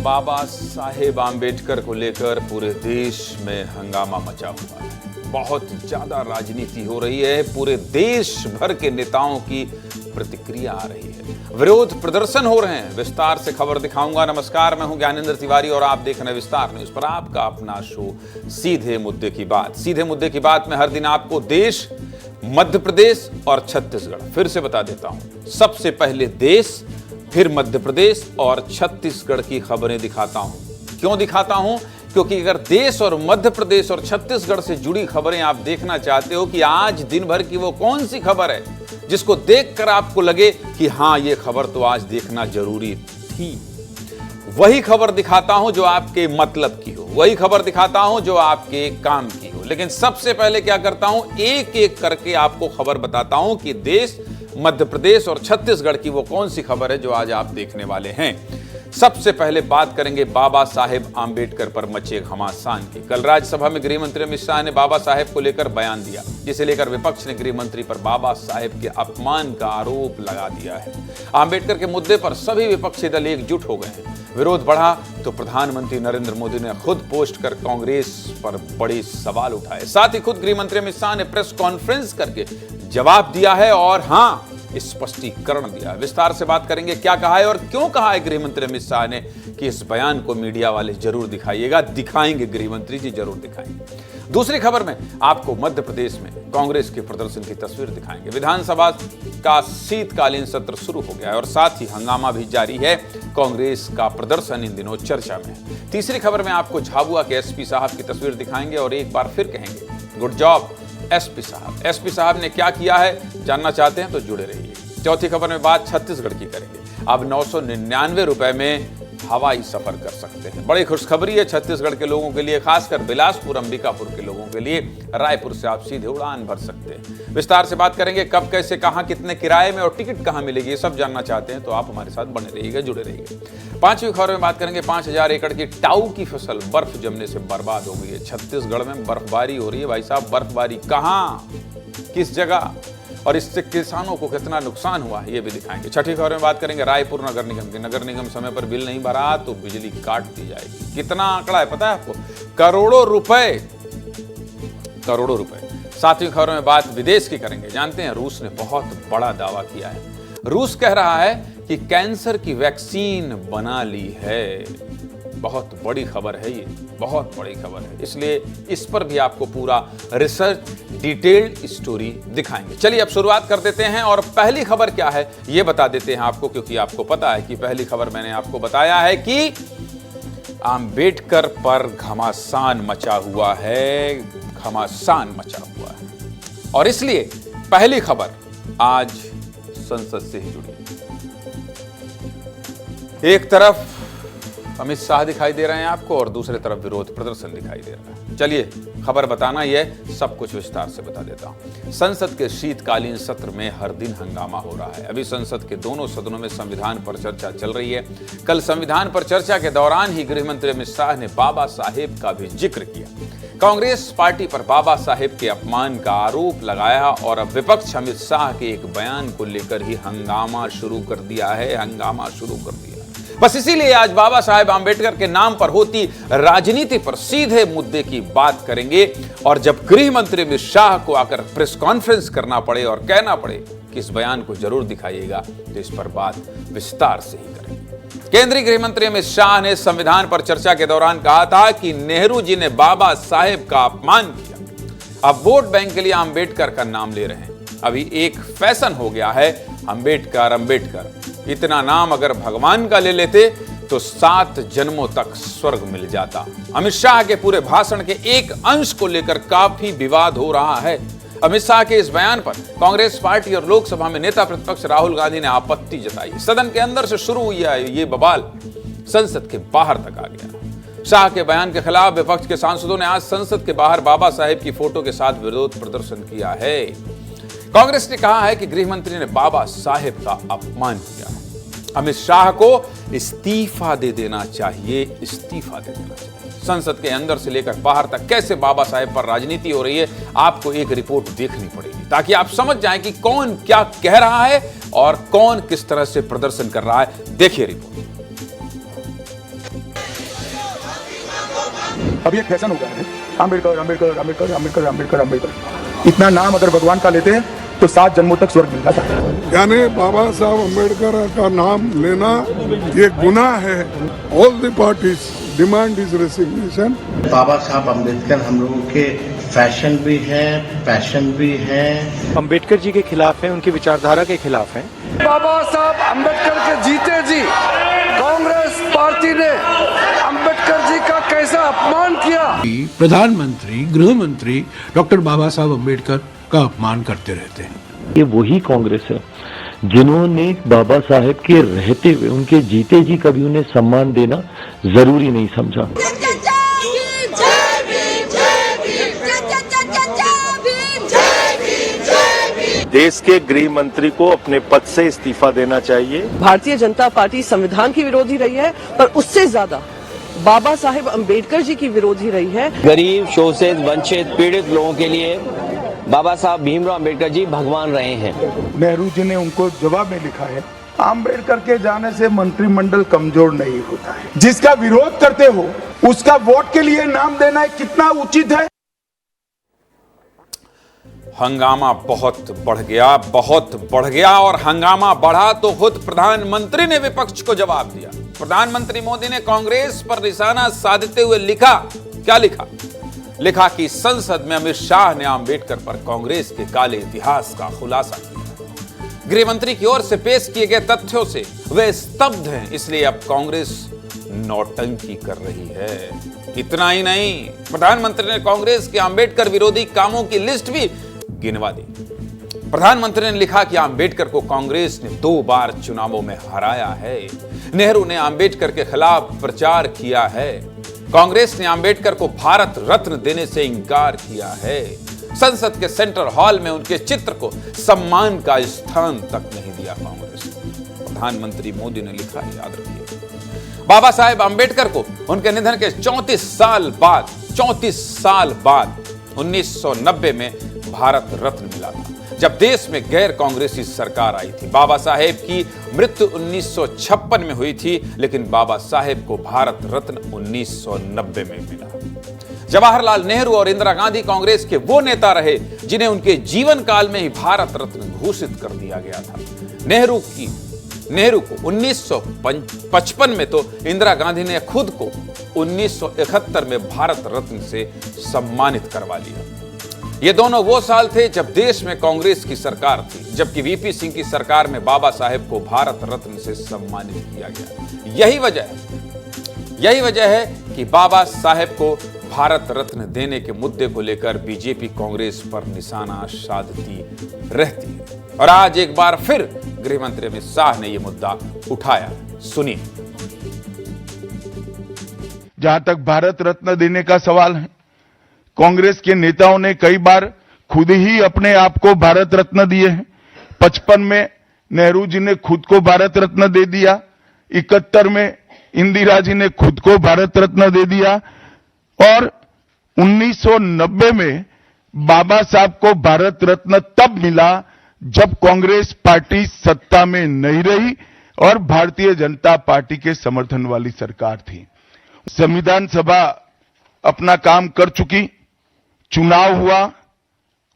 बाबा साहेब आम्बेडकर को लेकर पूरे देश में हंगामा मचा हुआ है। बहुत ज्यादा राजनीति हो रही है। पूरे देश भर के नेताओं की प्रतिक्रिया आ रही है, विरोध प्रदर्शन हो रहे हैं। विस्तार से खबर दिखाऊंगा। नमस्कार, मैं हूं ज्ञानेंद्र तिवारी और आप देख रहे हैं विस्तार न्यूज पर आपका अपना शो सीधे मुद्दे की बात। सीधे मुद्दे की बात में हर दिन आपको देश, मध्य प्रदेश और छत्तीसगढ़, फिर से बता देता हूं, सबसे पहले देश, फिर मध्य प्रदेश और छत्तीसगढ़ की खबरें दिखाता हूं। क्यों दिखाता हूं? क्योंकि अगर देश और मध्य प्रदेश और छत्तीसगढ़ से जुड़ी खबरें आप देखना चाहते हो कि आज दिन भर की वो कौन सी खबर है जिसको देखकर आपको लगे कि हां, ये खबर तो आज देखना जरूरी थी, वही खबर दिखाता हूं जो आपके मतलब की हो, वही खबर दिखाता हूं जो आपके काम की हो। लेकिन सबसे पहले क्या करता हूं, एक एक करके आपको खबर बताता हूं कि देश, मध्य प्रदेश और छत्तीसगढ़ की वो कौन सी खबर है जो आज आप देखने वाले हैं। सबसे पहले बात करेंगे बाबा साहेब आम्बेडकर पर मचे घमासान की। कल राज्यसभा में गृह मंत्री अमित शाह ने बाबा साहेब को लेकर बयान दिया, जिसे लेकर विपक्ष ने गृह मंत्री पर बाबा साहेब के अपमान का आरोप लगा दिया है। आम्बेडकर के मुद्दे पर सभी विपक्षी दल एकजुट हो गए हैं। विरोध बढ़ा तो प्रधानमंत्री नरेंद्र मोदी ने खुद पोस्ट कर कांग्रेस पर बड़े सवाल उठाए। साथ ही खुद गृह मंत्री अमित शाह ने प्रेस कॉन्फ्रेंस करके जवाब दिया है और हां, स्पष्टीकरण दिया। विस्तार से बात करेंगे क्या कहा है और क्यों कहा है गृह मंत्री अमित शाह ने कि इस बयान को मीडिया वाले जरूर दिखाइएगा। दिखाएंगे, गृह मंत्री जी जरूर दिखाएंगे। दूसरी खबर में आपको मध्य प्रदेश में कांग्रेस के प्रदर्शन की तस्वीर दिखाएंगे। विधानसभा का शीतकालीन सत्र शुरू हो गया है और साथ ही हंगामा भी जारी है। कांग्रेस का प्रदर्शन इन दिनों चर्चा में है। तीसरी खबर में आपको झाबुआ के एसपी साहब की तस्वीर दिखाएंगे और एक बार फिर कहेंगे गुड जॉब एसपी साहब। एसपी साहब ने क्या किया है जानना चाहते हैं तो जुड़े रहिए। चौथी खबर में बात छत्तीसगढ़ की करेंगे। अब 999 रुपए में हवाई सफर कर सकते हैं। बड़ी खुशखबरी है छत्तीसगढ़ के लोगों के लिए, खासकर बिलासपुर, अंबिकापुर के लोगों के लिए। रायपुर से आप सीधे उड़ान भर सकते हैं। विस्तार से बात करेंगे कब, कैसे, कहां, कितने किराए में और टिकट कहां मिलेगी, ये सब जानना चाहते हैं तो आप हमारे साथ बने रहिएगा, जुड़े रहिएगा। पांचवी खबर में बात करेंगे 5000 एकड़ की टाऊ की फसल बर्फ जमने से बर्बाद हो गई है। छत्तीसगढ़ में बर्फबारी हो रही है भाई साहब। बर्फबारी कहां, किस जगह और इससे किसानों को कितना नुकसान हुआ है ये भी दिखाएंगे। छठी खबर में बात करेंगे रायपुर नगर निगम की। नगर निगम समय पर बिल नहीं भरा तो बिजली काट दी जाएगी। कितना आंकड़ा है पता है आपको? करोड़ों रुपए, करोड़ों रुपए। सातवीं खबर में बात विदेश की करेंगे। जानते हैं रूस ने बहुत बड़ा दावा किया है। रूस कह रहा है कि कैंसर की वैक्सीन बना ली है। बहुत बड़ी खबर है ये, बहुत बड़ी खबर है, इसलिए इस पर भी आपको पूरा रिसर्च, डिटेल्ड स्टोरी दिखाएंगे। चलिए अब शुरुआत कर देते हैं और पहली खबर क्या है ये बता देते हैं आपको, क्योंकि आपको पता है कि पहली खबर मैंने आपको बताया है कि आम्बेडकर पर घमासान मचा हुआ है, घमासान मचा हुआ है और इसलिए पहली खबर आज संसद से ही जुड़ी है। एक तरफ अमित शाह दिखाई दे रहे हैं आपको और दूसरी तरफ विरोध प्रदर्शन दिखाई दे रहा है। चलिए खबर बताना यह सब कुछ विस्तार से बता देता हूं। संसद के शीतकालीन सत्र में हर दिन हंगामा हो रहा है। अभी संसद के दोनों सदनों में संविधान पर चर्चा चल रही है। कल संविधान पर चर्चा के दौरान ही गृह मंत्री अमित शाह ने बाबा साहेब का भी जिक्र किया। कांग्रेस पार्टी पर बाबा साहेब के अपमान का आरोप लगाया और अब विपक्ष अमित शाह के एक बयान को लेकर ही हंगामा शुरू कर दिया है, हंगामा शुरू कर दिया। बस इसीलिए आज बाबा साहेब आम्बेडकर के नाम पर होती राजनीति पर सीधे मुद्दे की बात करेंगे और जब गृह मंत्री अमित शाह को आकर प्रेस कॉन्फ्रेंस करना पड़े और कहना पड़े कि इस बयान को जरूर दिखाइएगा तो इस पर बात विस्तार से ही करेंगे। केंद्रीय गृह मंत्री अमित शाह ने संविधान पर चर्चा के दौरान कहा था कि नेहरू जी ने बाबा साहेब का अपमान किया। अब वोट बैंक के लिए आम्बेडकर का नाम ले रहे हैं। अभी एक फैशन हो गया है अंबेडकर, अंबेडकर। इतना नाम अगर भगवान का ले लेते तो 7 जन्मों तक स्वर्ग मिल जाता। अमित शाह के पूरे भाषण के एक अंश को लेकर काफी विवाद हो रहा है। अमित शाह के इस बयान पर कांग्रेस पार्टी और लोकसभा में नेता प्रतिपक्ष राहुल गांधी ने आपत्ति जताई। सदन के अंदर से शुरू हुई है ये बवाल, संसद के बाहर तक आ गया। शाह के बयान के खिलाफ विपक्ष के सांसदों ने आज संसद के बाहर बाबा साहेब की फोटो के साथ विरोध प्रदर्शन किया है। कांग्रेस ने कहा है कि गृह मंत्री ने बाबा साहेब का अपमान किया है। अमित शाह को इस्तीफा दे देना चाहिए, इस्तीफा दे देना चाहिए। संसद के अंदर से लेकर बाहर तक कैसे बाबा साहेब पर राजनीति हो रही है, आपको एक रिपोर्ट देखनी पड़ेगी ताकि आप समझ जाएं कि कौन क्या कह रहा है और कौन किस तरह से प्रदर्शन कर रहा है। देखिए रिपोर्ट। अब ये फैशन हो गया है, अम्बेडकर अम्बेडकर अम्बेडकर अम्बेडकर अम्बेडकर अम्बेडकर। इतना नाम अगर भगवान का लेते हैं तो 7 जन्मों तक स्वर्ग मिल जाता है। यानी बाबा साहब अम्बेडकर का नाम लेना ये गुनाह है। All the parties demand is resignation. Baba Saheb Ambedkar हम लोगों के फैशन भी है, पैशन भी है। अम्बेडकर जी के खिलाफ है, उनकी विचारधारा के खिलाफ है। बाबा साहब अम्बेडकर के जीते जी कांग्रेस पार्टी ने अम्बेडकर जी का कैसा अपमान किया। प्रधानमंत्री, गृह मंत्री डॉक्टर बाबा साहब अम्बेडकर का अपमान करते रहते हैं। ये वही कांग्रेस है जिन्होंने बाबा साहेब के रहते हुए, उनके जीते जी कभी उन्हें सम्मान देना जरूरी नहीं समझा। देश के गृह मंत्री को अपने पद से इस्तीफा देना चाहिए। भारतीय जनता पार्टी संविधान की विरोधी रही है, पर उससे ज्यादा बाबा साहेब अम्बेडकर जी की विरोधी रही है। गरीब, शोषित, वंचित, पीड़ित लोगों के लिए बाबा साहब भीमराव अम्बेडकर जी भगवान रहे हैं। नेहरू जी ने उनको जवाब में लिखा है, अम्बेडकर के जाने से मंत्रिमंडल कमजोर नहीं होता है। जिसका विरोध करते हो उसका वोट के लिए नाम देना कितना उचित है। हंगामा बहुत बढ़ गया और हंगामा बढ़ा तो खुद प्रधानमंत्री ने विपक्ष को जवाब दिया। प्रधानमंत्री मोदी ने कांग्रेस पर निशाना साधते हुए लिखा, क्या लिखा? लिखा कि संसद में अमित शाह ने अंबेडकर पर कांग्रेस के काले इतिहास का खुलासा किया। गृह मंत्री की ओर से पेश किए गए तथ्यों से वे स्तब्ध हैं, इसलिए अब कांग्रेस नौटंकी कर रही है। इतना ही नहीं, प्रधानमंत्री ने कांग्रेस के अंबेडकर विरोधी कामों की लिस्ट भी गिनवा दी। प्रधानमंत्री ने लिखा कि अंबेडकर को कांग्रेस ने 2 बार चुनावों में हराया है। नेहरू ने अंबेडकर के खिलाफ प्रचार किया है। कांग्रेस ने अंबेडकर को भारत रत्न देने से इंकार किया है। संसद के सेंट्रल हॉल में उनके चित्र को सम्मान का स्थान तक नहीं दिया कांग्रेस ने। प्रधानमंत्री मोदी ने लिखा, याद रखिए, बाबा साहेब अंबेडकर को उनके निधन के 34 साल बाद 1990 में भारत रत्न मिला था, जब देश में गैर कांग्रेसी सरकार आई थी। बाबा साहेब की मृत्यु 1956 में हुई थी, लेकिन बाबा साहेब को भारत रत्न 1990 में मिला। जवाहरलाल नेहरू और इंदिरा गांधी कांग्रेस के वो नेता रहे जिन्हें उनके जीवन काल में ही भारत रत्न घोषित कर दिया गया था। नेहरू को 1955 में तो इंदिरा गांधी ने खुद को 1971 में भारत रत्न से सम्मानित करवा लिया। ये दोनों वो साल थे जब देश में कांग्रेस की सरकार थी, जबकि वीपी सिंह की सरकार में बाबा साहेब को भारत रत्न से सम्मानित किया गया। यही वजह है कि बाबा साहेब को भारत रत्न देने के मुद्दे को लेकर बीजेपी कांग्रेस पर निशाना साधती रहती है। और आज एक बार फिर गृह मंत्री अमित शाह ने यह मुद्दा उठाया। सुनिए। जहां तक भारत रत्न देने का सवाल है, कांग्रेस के नेताओं ने कई बार खुद ही अपने आप को भारत रत्न दिए हैं। 55 में नेहरू जी ने खुद को भारत रत्न दे दिया, 71 में इंदिरा जी ने खुद को भारत रत्न दे दिया और 1990 में बाबा साहब को भारत रत्न तब मिला जब कांग्रेस पार्टी सत्ता में नहीं रही और भारतीय जनता पार्टी के समर्थन वाली सरकार थी। संविधान सभा अपना काम कर चुकी, चुनाव हुआ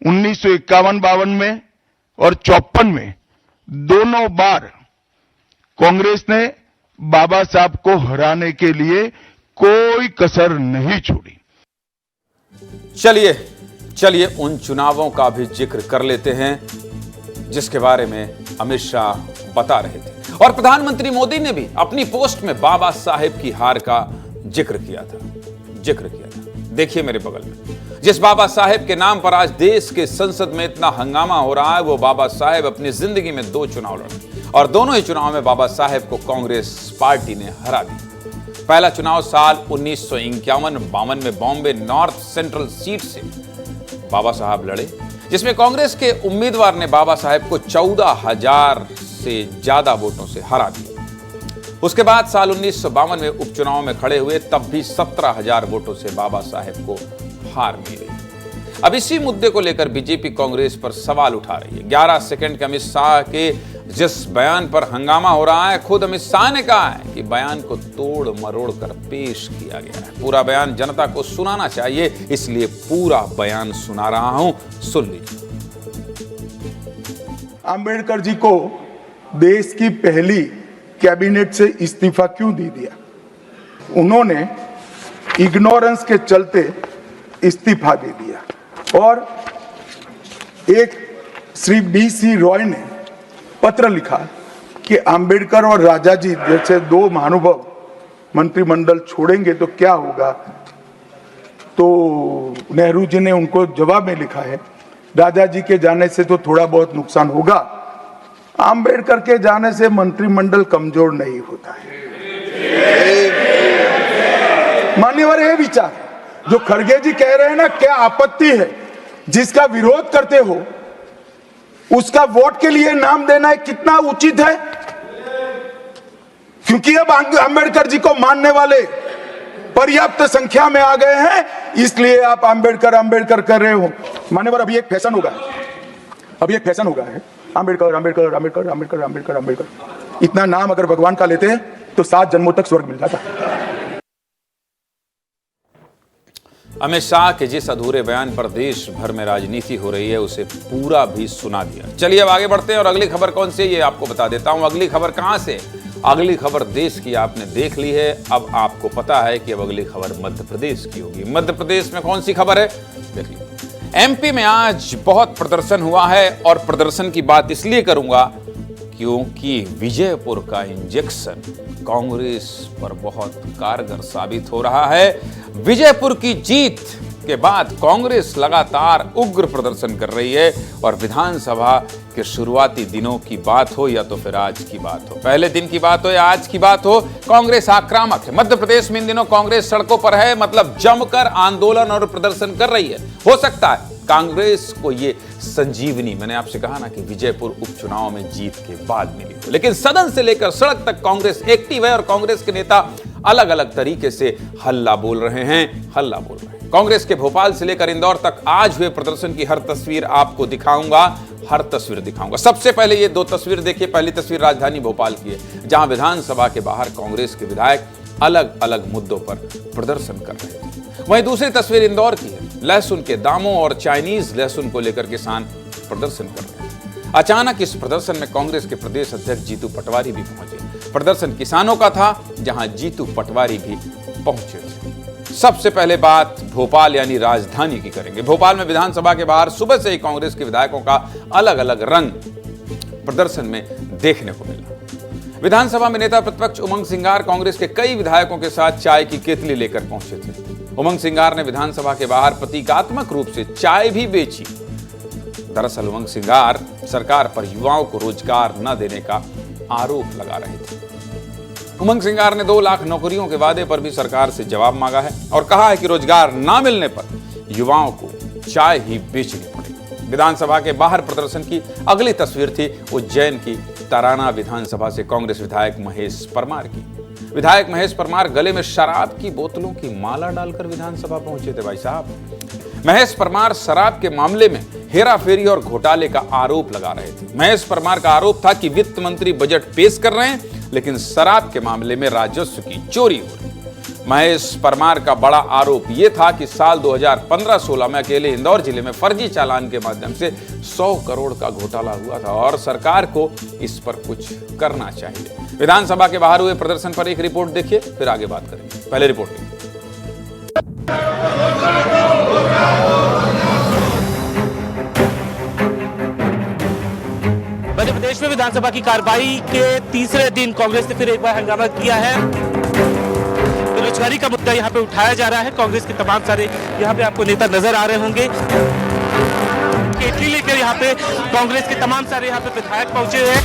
1951-52 में और 54 में, दोनों बार कांग्रेस ने बाबा साहब को हराने के लिए कोई कसर नहीं छोड़ी। चलिए उन चुनावों का भी जिक्र कर लेते हैं जिसके बारे में अमित शाह बता रहे थे, और प्रधानमंत्री मोदी ने भी अपनी पोस्ट में बाबा साहेब की हार का जिक्र किया था। देखिए मेरे बगल में, जिस बाबा साहेब के नाम पर आज देश के संसद में इतना हंगामा हो रहा है, वो बाबा साहेब अपनी जिंदगी में 2 चुनाव लड़े और दोनों ही चुनाव में बाबा साहेब को कांग्रेस पार्टी ने हरा दिया। पहला चुनाव साल 1951-52 में बॉम्बे नॉर्थ सेंट्रल सीट से बाबा साहब लड़े, जिसमें कांग्रेस के उम्मीदवार ने बाबा साहेब को 14,000 से ज्यादा वोटों से हरा दिया। उसके बाद साल 1952 में उपचुनाव में खड़े हुए, तब भी 17,000 वोटों से बाबा साहेब को हार मिली। अब इसी मुद्दे को लेकर बीजेपी कांग्रेस पर सवाल उठा रही है। 11 सेकंड के अमित शाह के जिस बयान पर हंगामा हो रहा है, खुद अमित शाह ने कहा है कि बयान को तोड़ मरोड़ कर पेश किया गया है। पूरा बयान जनता को सुनाना चाहिए, इसलिए पूरा बयान सुना रहा हूं, सुन लीजिए। अंबेडकर जी को देश की पहली कैबिनेट से इस्तीफा क्यों दे दिया? उन्होंने इग्नोरेंस के चलते इस्तीफा दे दिया और एक श्री BC रॉय ने पत्र लिखा कि अंबेडकर और राजा जी जैसे दो महानुभाव मंत्रिमंडल छोड़ेंगे तो क्या होगा। तो नेहरू जी ने उनको जवाब में लिखा है, राजा जी के जाने से तो थोड़ा बहुत नुकसान होगा, अंबेडकर के जाने से मंत्रिमंडल कमजोर नहीं होता है। मान्यवर ये विचार जो खड़गे जी कह रहे हैं ना, क्या आपत्ति है? जिसका विरोध करते हो उसका वोट के लिए नाम देना है, कितना उचित है? क्योंकि अब अंबेडकर जी को मानने वाले पर्याप्त संख्या में आ गए हैं, इसलिए आप अंबेडकर अंबेडकर कर रहे हो। मान्यवर अभी एक फैशन होगा, अभी एक फैशन होगा है अंबेडकर अंबेडकर अंबेडकर अंबेडकर अंबेडकर अंबेडकर। इतना नाम अगर भगवान का लेते हैं तो 7 जन्मों तक स्वर्ग मिल जाता। अमित शाह के जिस अधूरे बयान पर देश भर में राजनीति हो रही है, उसे पूरा भी सुना दिया। चलिए अब आगे बढ़ते हैं और अगली खबर कौन सी है ये आपको बता देता हूं। अगली खबर कहां से? अगली खबर देश की आपने देख ली है। अब आपको पता है कि अब अगली खबर मध्य प्रदेश की होगी। मध्य प्रदेश में कौन सी खबर है देख लीजिए। MP में आज बहुत प्रदर्शन हुआ है और प्रदर्शन की बात इसलिए करूंगा क्योंकि विजयपुर का इंजेक्शन कांग्रेस पर बहुत कारगर साबित हो रहा है। विजयपुर की जीत के बाद कांग्रेस लगातार उग्र प्रदर्शन कर रही है और विधानसभा के शुरुआती दिनों की बात हो या तो फिर आज की बात हो, पहले दिन की बात हो या आज की बात हो, कांग्रेस आक्रामक है। मध्य प्रदेश में इन दिनों कांग्रेस सड़कों पर है, मतलब जमकर आंदोलन और प्रदर्शन कर रही है। हो सकता है कांग्रेस को ये संजीवनी, मैंने आपसे कहा ना कि विजयपुर उपचुनाव में जीत के बाद मिली हो, लेकिन सदन से लेकर सड़क तक कांग्रेस एक्टिव है और कांग्रेस के नेता अलग अलग तरीके से हल्ला बोल रहे हैं। कांग्रेस के भोपाल से लेकर इंदौर तक आज हुए प्रदर्शन की हर तस्वीर आपको दिखाऊंगा, हर तस्वीर दिखाऊंगा। सबसे पहले ये 2 तस्वीर देखिए। पहली तस्वीर राजधानी भोपाल की है, जहां विधानसभा के बाहर कांग्रेस के विधायक अलग अलग मुद्दों पर प्रदर्शन कर रहे थे। वहीं दूसरी तस्वीर इंदौर की है, लहसुन के दामों और चाइनीज लहसुन को लेकर किसान प्रदर्शन कर रहे हैं। अचानक इस प्रदर्शन में कांग्रेस के प्रदेश अध्यक्ष जीतू पटवारी भी पहुंचे। प्रदर्शन किसानों का था, जहां जीतू पटवारी भी पहुंचे थे। सबसे पहले बात भोपाल यानी राजधानी की करेंगे। भोपाल में विधानसभा के बाहर सुबह से ही कांग्रेस के विधायकों का अलग अलग रंग प्रदर्शन में देखने को मिला। विधानसभा में नेता प्रतिपक्ष उमंग सिंगार कांग्रेस के कई विधायकों के साथ चाय की केतली लेकर पहुंचे थे। उमंग सिंगार ने विधानसभा के बाहर प्रतीकात्मक रूप से चाय भी बेची। दरअसल उमंग सिंगार सरकार पर युवाओं को रोजगार न देने का आरोप लगा रहे थे। उमंग सिंगार ने 2 लाख नौकरियों के वादे पर भी सरकार से जवाब मांगा है और कहा है कि रोजगार न मिलने पर युवाओं को चाय ही बेचनी पड़ेगी। विधानसभा के बाहर प्रदर्शन की अगली तस्वीर थी उज्जैन की तराना विधानसभा से कांग्रेस विधायक महेश परमार की। विधायक महेश परमार गले में शराब की बोतलों की माला डालकर विधानसभा पहुंचे थे। भाई साहब, महेश परमार शराब के मामले में हेराफेरी और घोटाले का आरोप लगा रहे थे। महेश परमार का आरोप था कि वित्त मंत्री बजट पेश कर रहे हैं, लेकिन शराब के मामले में राजस्व की चोरी हो रही है। महेश परमार का बड़ा आरोप यह था कि साल 2015-16 में अकेले इंदौर जिले में फर्जी चालान के माध्यम से 100 करोड़ का घोटाला हुआ था और सरकार को इस पर कुछ करना चाहिए। विधानसभा के बाहर हुए प्रदर्शन पर एक रिपोर्ट देखिए, फिर आगे बात करेंगे। पहले रिपोर्ट देखिए। मध्य प्रदेश में विधानसभा की कार्रवाई के तीसरे दिन कांग्रेस ने फिर एक बार हंगामा किया है। बेरोजगारी का मुद्दा यहाँ पे उठाया जा रहा है। कांग्रेस के तमाम सारे यहाँ पे आपको नेता नजर आ रहे होंगे। केतली लेकर यहाँ पे कांग्रेस के तमाम सारे यहाँ पे विधायक पहुंचे हैं।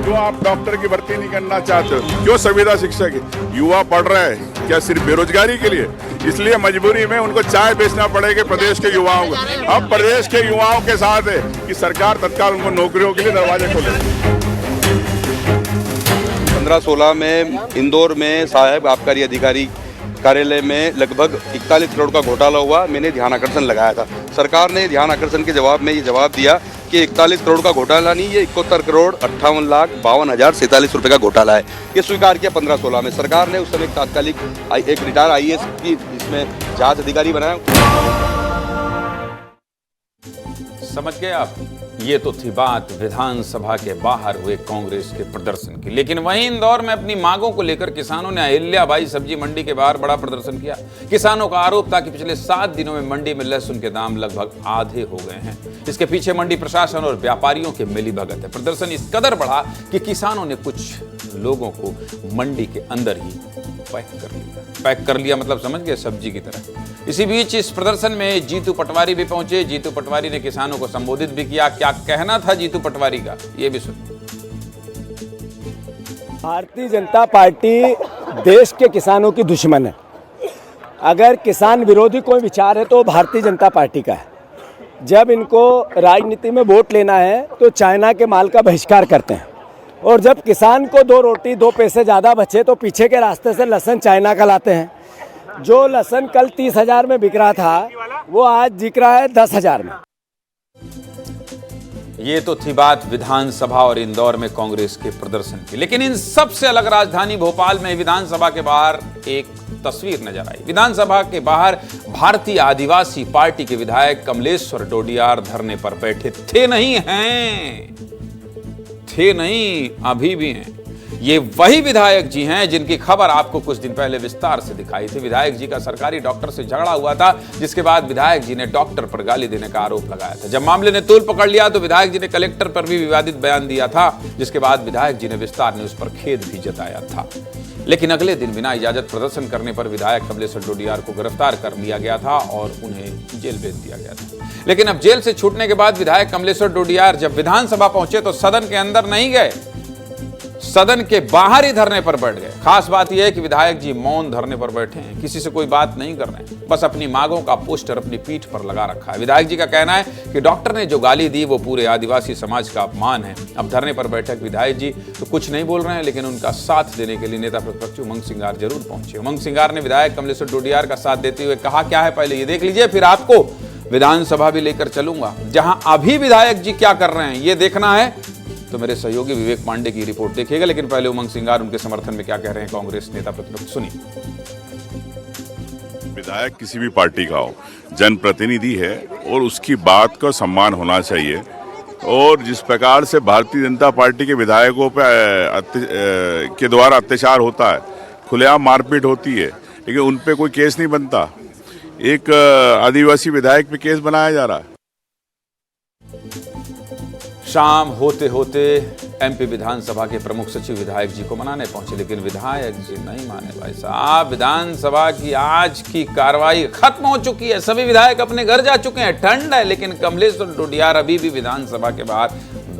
क्यों आप डॉक्टर की भर्ती नहीं करना चाहते हो? क्यों संविदा शिक्षक युवा पढ़ रहे हैं क्या सिर्फ बेरोजगारी के लिए? इसलिए मजबूरी में उनको चाय बेचना पड़ेगा प्रदेश के युवाओं को। अब प्रदेश के युवाओं के साथ है कि सरकार तत्काल उनको नौकरियों के लिए दरवाजे खोले। 15-16 में इंदौर में सहायक आबकारी अधिकारी कार्यालय में लगभग 41 करोड़ का घोटाला हुआ, मैंने ध्यान आकर्षण लगाया था। सरकार ने ध्यान आकर्षण के जवाब में ये जवाब दिया कि 41 करोड़ का घोटाला नहीं, ये 71 करोड़ 58,52,047 रुपए का घोटाला है। ये स्वीकार किया 15-16 में। सरकार ने उस समय तात्कालिक एक रिटायर IAS की इसमें जांच अधिकारी बनाया। समझ गए आप? ये तो थी बात विधानसभा के बाहर हुए कांग्रेस के प्रदर्शन की। लेकिन वहीं इंदौर में अपनी मांगों को लेकर किसानों ने अहिल्याबाई सब्जी मंडी के बाहर बड़ा प्रदर्शन किया। किसानों का आरोप था कि पिछले 7 दिनों में मंडी में लहसुन के दाम लगभग आधे हो गए हैं। इसके पीछे मंडी प्रशासन और व्यापारियों के मिलीभगत है। प्रदर्शन इस कदर बढ़ा कि किसानों ने कुछ लोगों को मंडी के अंदर ही पैक कर लिया, मतलब समझ गए, सब्जी की तरह। इसी बीच इस प्रदर्शन में जीतू पटवारी भी पहुंचे। जीतू पटवारी ने किसानों को संबोधित भी किया। क्या कहना था जीतू पटवारी का, ये भी सुनिए। भारतीय जनता पार्टी देश के किसानों की दुश्मन है। अगर किसान विरोधी कोई विचार है तो भारतीय जनता पार्टी का है। जब इनको राजनीति में वोट लेना है तो चाइना के माल का बहिष्कार करते हैं, और जब किसान को 2 रोटी 2 पैसे ज़्यादा बचे तो पीछे के रास्ते से लहसुन चाइना का लाते हैं। जो लहसुन कल 30,000 में बिक रहा था वो आज बिक रहा है 10,000 में। ये तो थी बात विधानसभा और इंदौर में कांग्रेस के प्रदर्शन की। लेकिन इन सबसे अलग राजधानी भोपाल में विधानसभा के बाहर एक तस्वीर नजर आई। विधानसभा के बाहर भारतीय आदिवासी पार्टी के विधायक कमलेश्वर डोडियार धरने पर बैठे थे, नहीं हैं, थे नहीं, अभी भी हैं। ये वही विधायक जी हैं जिनकी खबर आपको कुछ दिन पहले विस्तार से दिखाई थी। विधायक जी का सरकारी डॉक्टर से झगड़ा हुआ था, जिसके बाद विधायक जी ने डॉक्टर पर गाली देने का आरोप लगाया था। जब मामले ने तूल पकड़ लिया तो विधायक जी ने कलेक्टर पर भी विवादित बयान दिया था, जिसके बाद विधायक जी ने विस्तार ने उस पर खेद भी जताया था। लेकिन अगले दिन बिना इजाजत प्रदर्शन करने पर विधायक कमलेश्वर डोडियार को गिरफ्तार कर लिया गया था और उन्हें जेल भेज दिया गया था। लेकिन अब जेल से छूटने के बाद विधायक कमलेश्वर डोडियार जब विधानसभा पहुंचे तो सदन के अंदर नहीं गए, सदन के बाहर ही धरने पर बैठ गए। खास बात यह है कि विधायक जी मौन धरने पर बैठे हैं, किसी से कोई बात नहीं कर रहे हैं, बस अपनी मांगों का पोस्टर अपनी पीठ पर लगा रखा है। विधायक जी का कहना है कि डॉक्टर ने जो गाली दी वो पूरे आदिवासी समाज का अपमान है। अब धरने पर बैठक विधायक जी तो कुछ नहीं बोल रहे हैं, लेकिन उनका साथ देने के लिए नेता प्रतिपक्ष उमंग सिंगार जरूर पहुंचे। उमंग सिंगार ने विधायक कमलेश्वर डोडियार का साथ देते हुए कहा क्या है, पहले ये देख लीजिए, फिर आपको विधानसभा भी लेकर चलूंगा। जहां अभी विधायक जी क्या कर रहे हैं ये देखना है तो मेरे सहयोगी विवेक पांडे की रिपोर्ट देखिएगा। लेकिन पहले उमंग सिंगार उनके समर्थन में क्या कह रहे हैं कांग्रेस नेता प्रतिपक्ष, सुनिए। विधायक किसी भी पार्टी का हो, जनप्रतिनिधि है और उसकी बात का सम्मान होना चाहिए। और जिस प्रकार से भारतीय जनता पार्टी के विधायकों पे के द्वारा अत्याचार होता है, खुलेआम मारपीट होती है, लेकिन उन पे कोई केस नहीं बनता। एक आदिवासी विधायक पे केस बनाया जा रहा है। शाम होते होते एमपी विधानसभा के प्रमुख सचिव विधायक जी को मनाने पहुंचे, लेकिन विधायक जी नहीं माने। भाई साहब, विधानसभा की आज की कार्रवाई खत्म हो चुकी है, सभी विधायक अपने घर जा चुके हैं, ठंड है, लेकिन कमलेश्वर डोडियार अभी भी विधानसभा के बाहर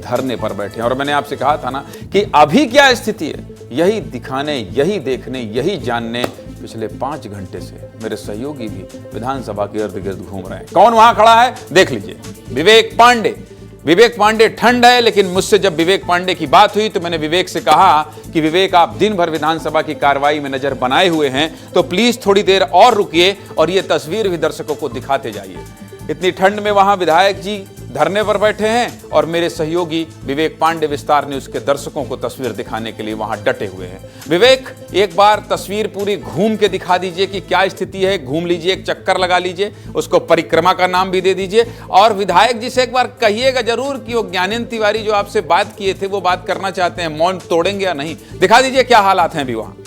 धरने पर बैठे हैं। और मैंने आपसे कहा था ना कि अभी क्या स्थिति है, यही दिखाने, यही देखने, यही जानने पिछले 5 घंटे से मेरे सहयोगी भी विधानसभा के इर्द गिर्द घूम रहे हैं। कौन वहां खड़ा है देख लीजिए, विवेक पांडे। विवेक पांडे, ठंड है, लेकिन मुझसे जब विवेक पांडे की बात हुई तो मैंने विवेक से कहा कि विवेक, आप दिन भर विधानसभा की कार्रवाई में नजर बनाए हुए हैं, तो प्लीज थोड़ी देर और रुकिए और ये तस्वीर भी दर्शकों को दिखाते जाइए। इतनी ठंड में वहां विधायक जी धरने पर बैठे हैं और मेरे सहयोगी विवेक पांडे विस्तार न्यूज के दर्शकों को तस्वीर दिखाने के लिए वहां डटे हुए हैं। विवेक, एक बार तस्वीर पूरी घूम के दिखा दीजिए कि क्या स्थिति है, घूम लीजिए, एक चक्कर लगा लीजिए, उसको परिक्रमा का नाम भी दे दीजिए। और विधायक जी से एक बार कहिएगा जरूर कि वो ज्ञानेंद्र तिवारी जो आपसे बात किए थे वो बात करना चाहते हैं, मौन तोड़ेंगे या नहीं, दिखा दीजिए क्या हालात हैं अभी वहां।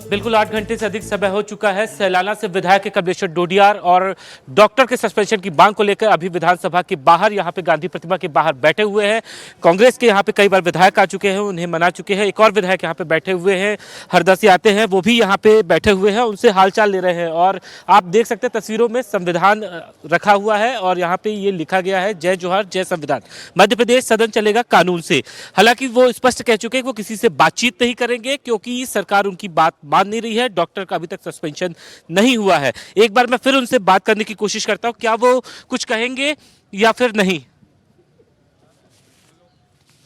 बिल्कुल 8 घंटे से अधिक समय हो चुका है। सैलाना से विधायक कमलेश्वर डोडियार और डॉक्टर के सस्पेंशन की मांग को लेकर अभी विधानसभा के बाहर, यहाँ पे गांधी प्रतिमा के बाहर बैठे हुए हैं। कांग्रेस के यहाँ पे कई बार विधायक आ चुके हैं, उन्हें मना चुके हैं। एक और विधायक यहाँ पे बैठे हुए हैं, हरदसी आते हैं, वो भी यहाँ पे बैठे हुए हैं, उनसे हालचाल ले रहे हैं। और आप देख सकते हैं तस्वीरों में संविधान रखा हुआ है और यहाँ पे ये लिखा गया है, जय जोहार जय संविधान, मध्य प्रदेश सदन चलेगा कानून से। हालांकि वो स्पष्ट कह चुके हैं कि वो किसी से बातचीत नहीं करेंगे क्योंकि सरकार उनकी बात मान नहीं रही है। डॉक्टर का अभी तक सस्पेंशन नहीं हुआ है। एक बार मैं फिर उनसे बात करने की कोशिश करता हूं, क्या वो कुछ कहेंगे या फिर नहीं।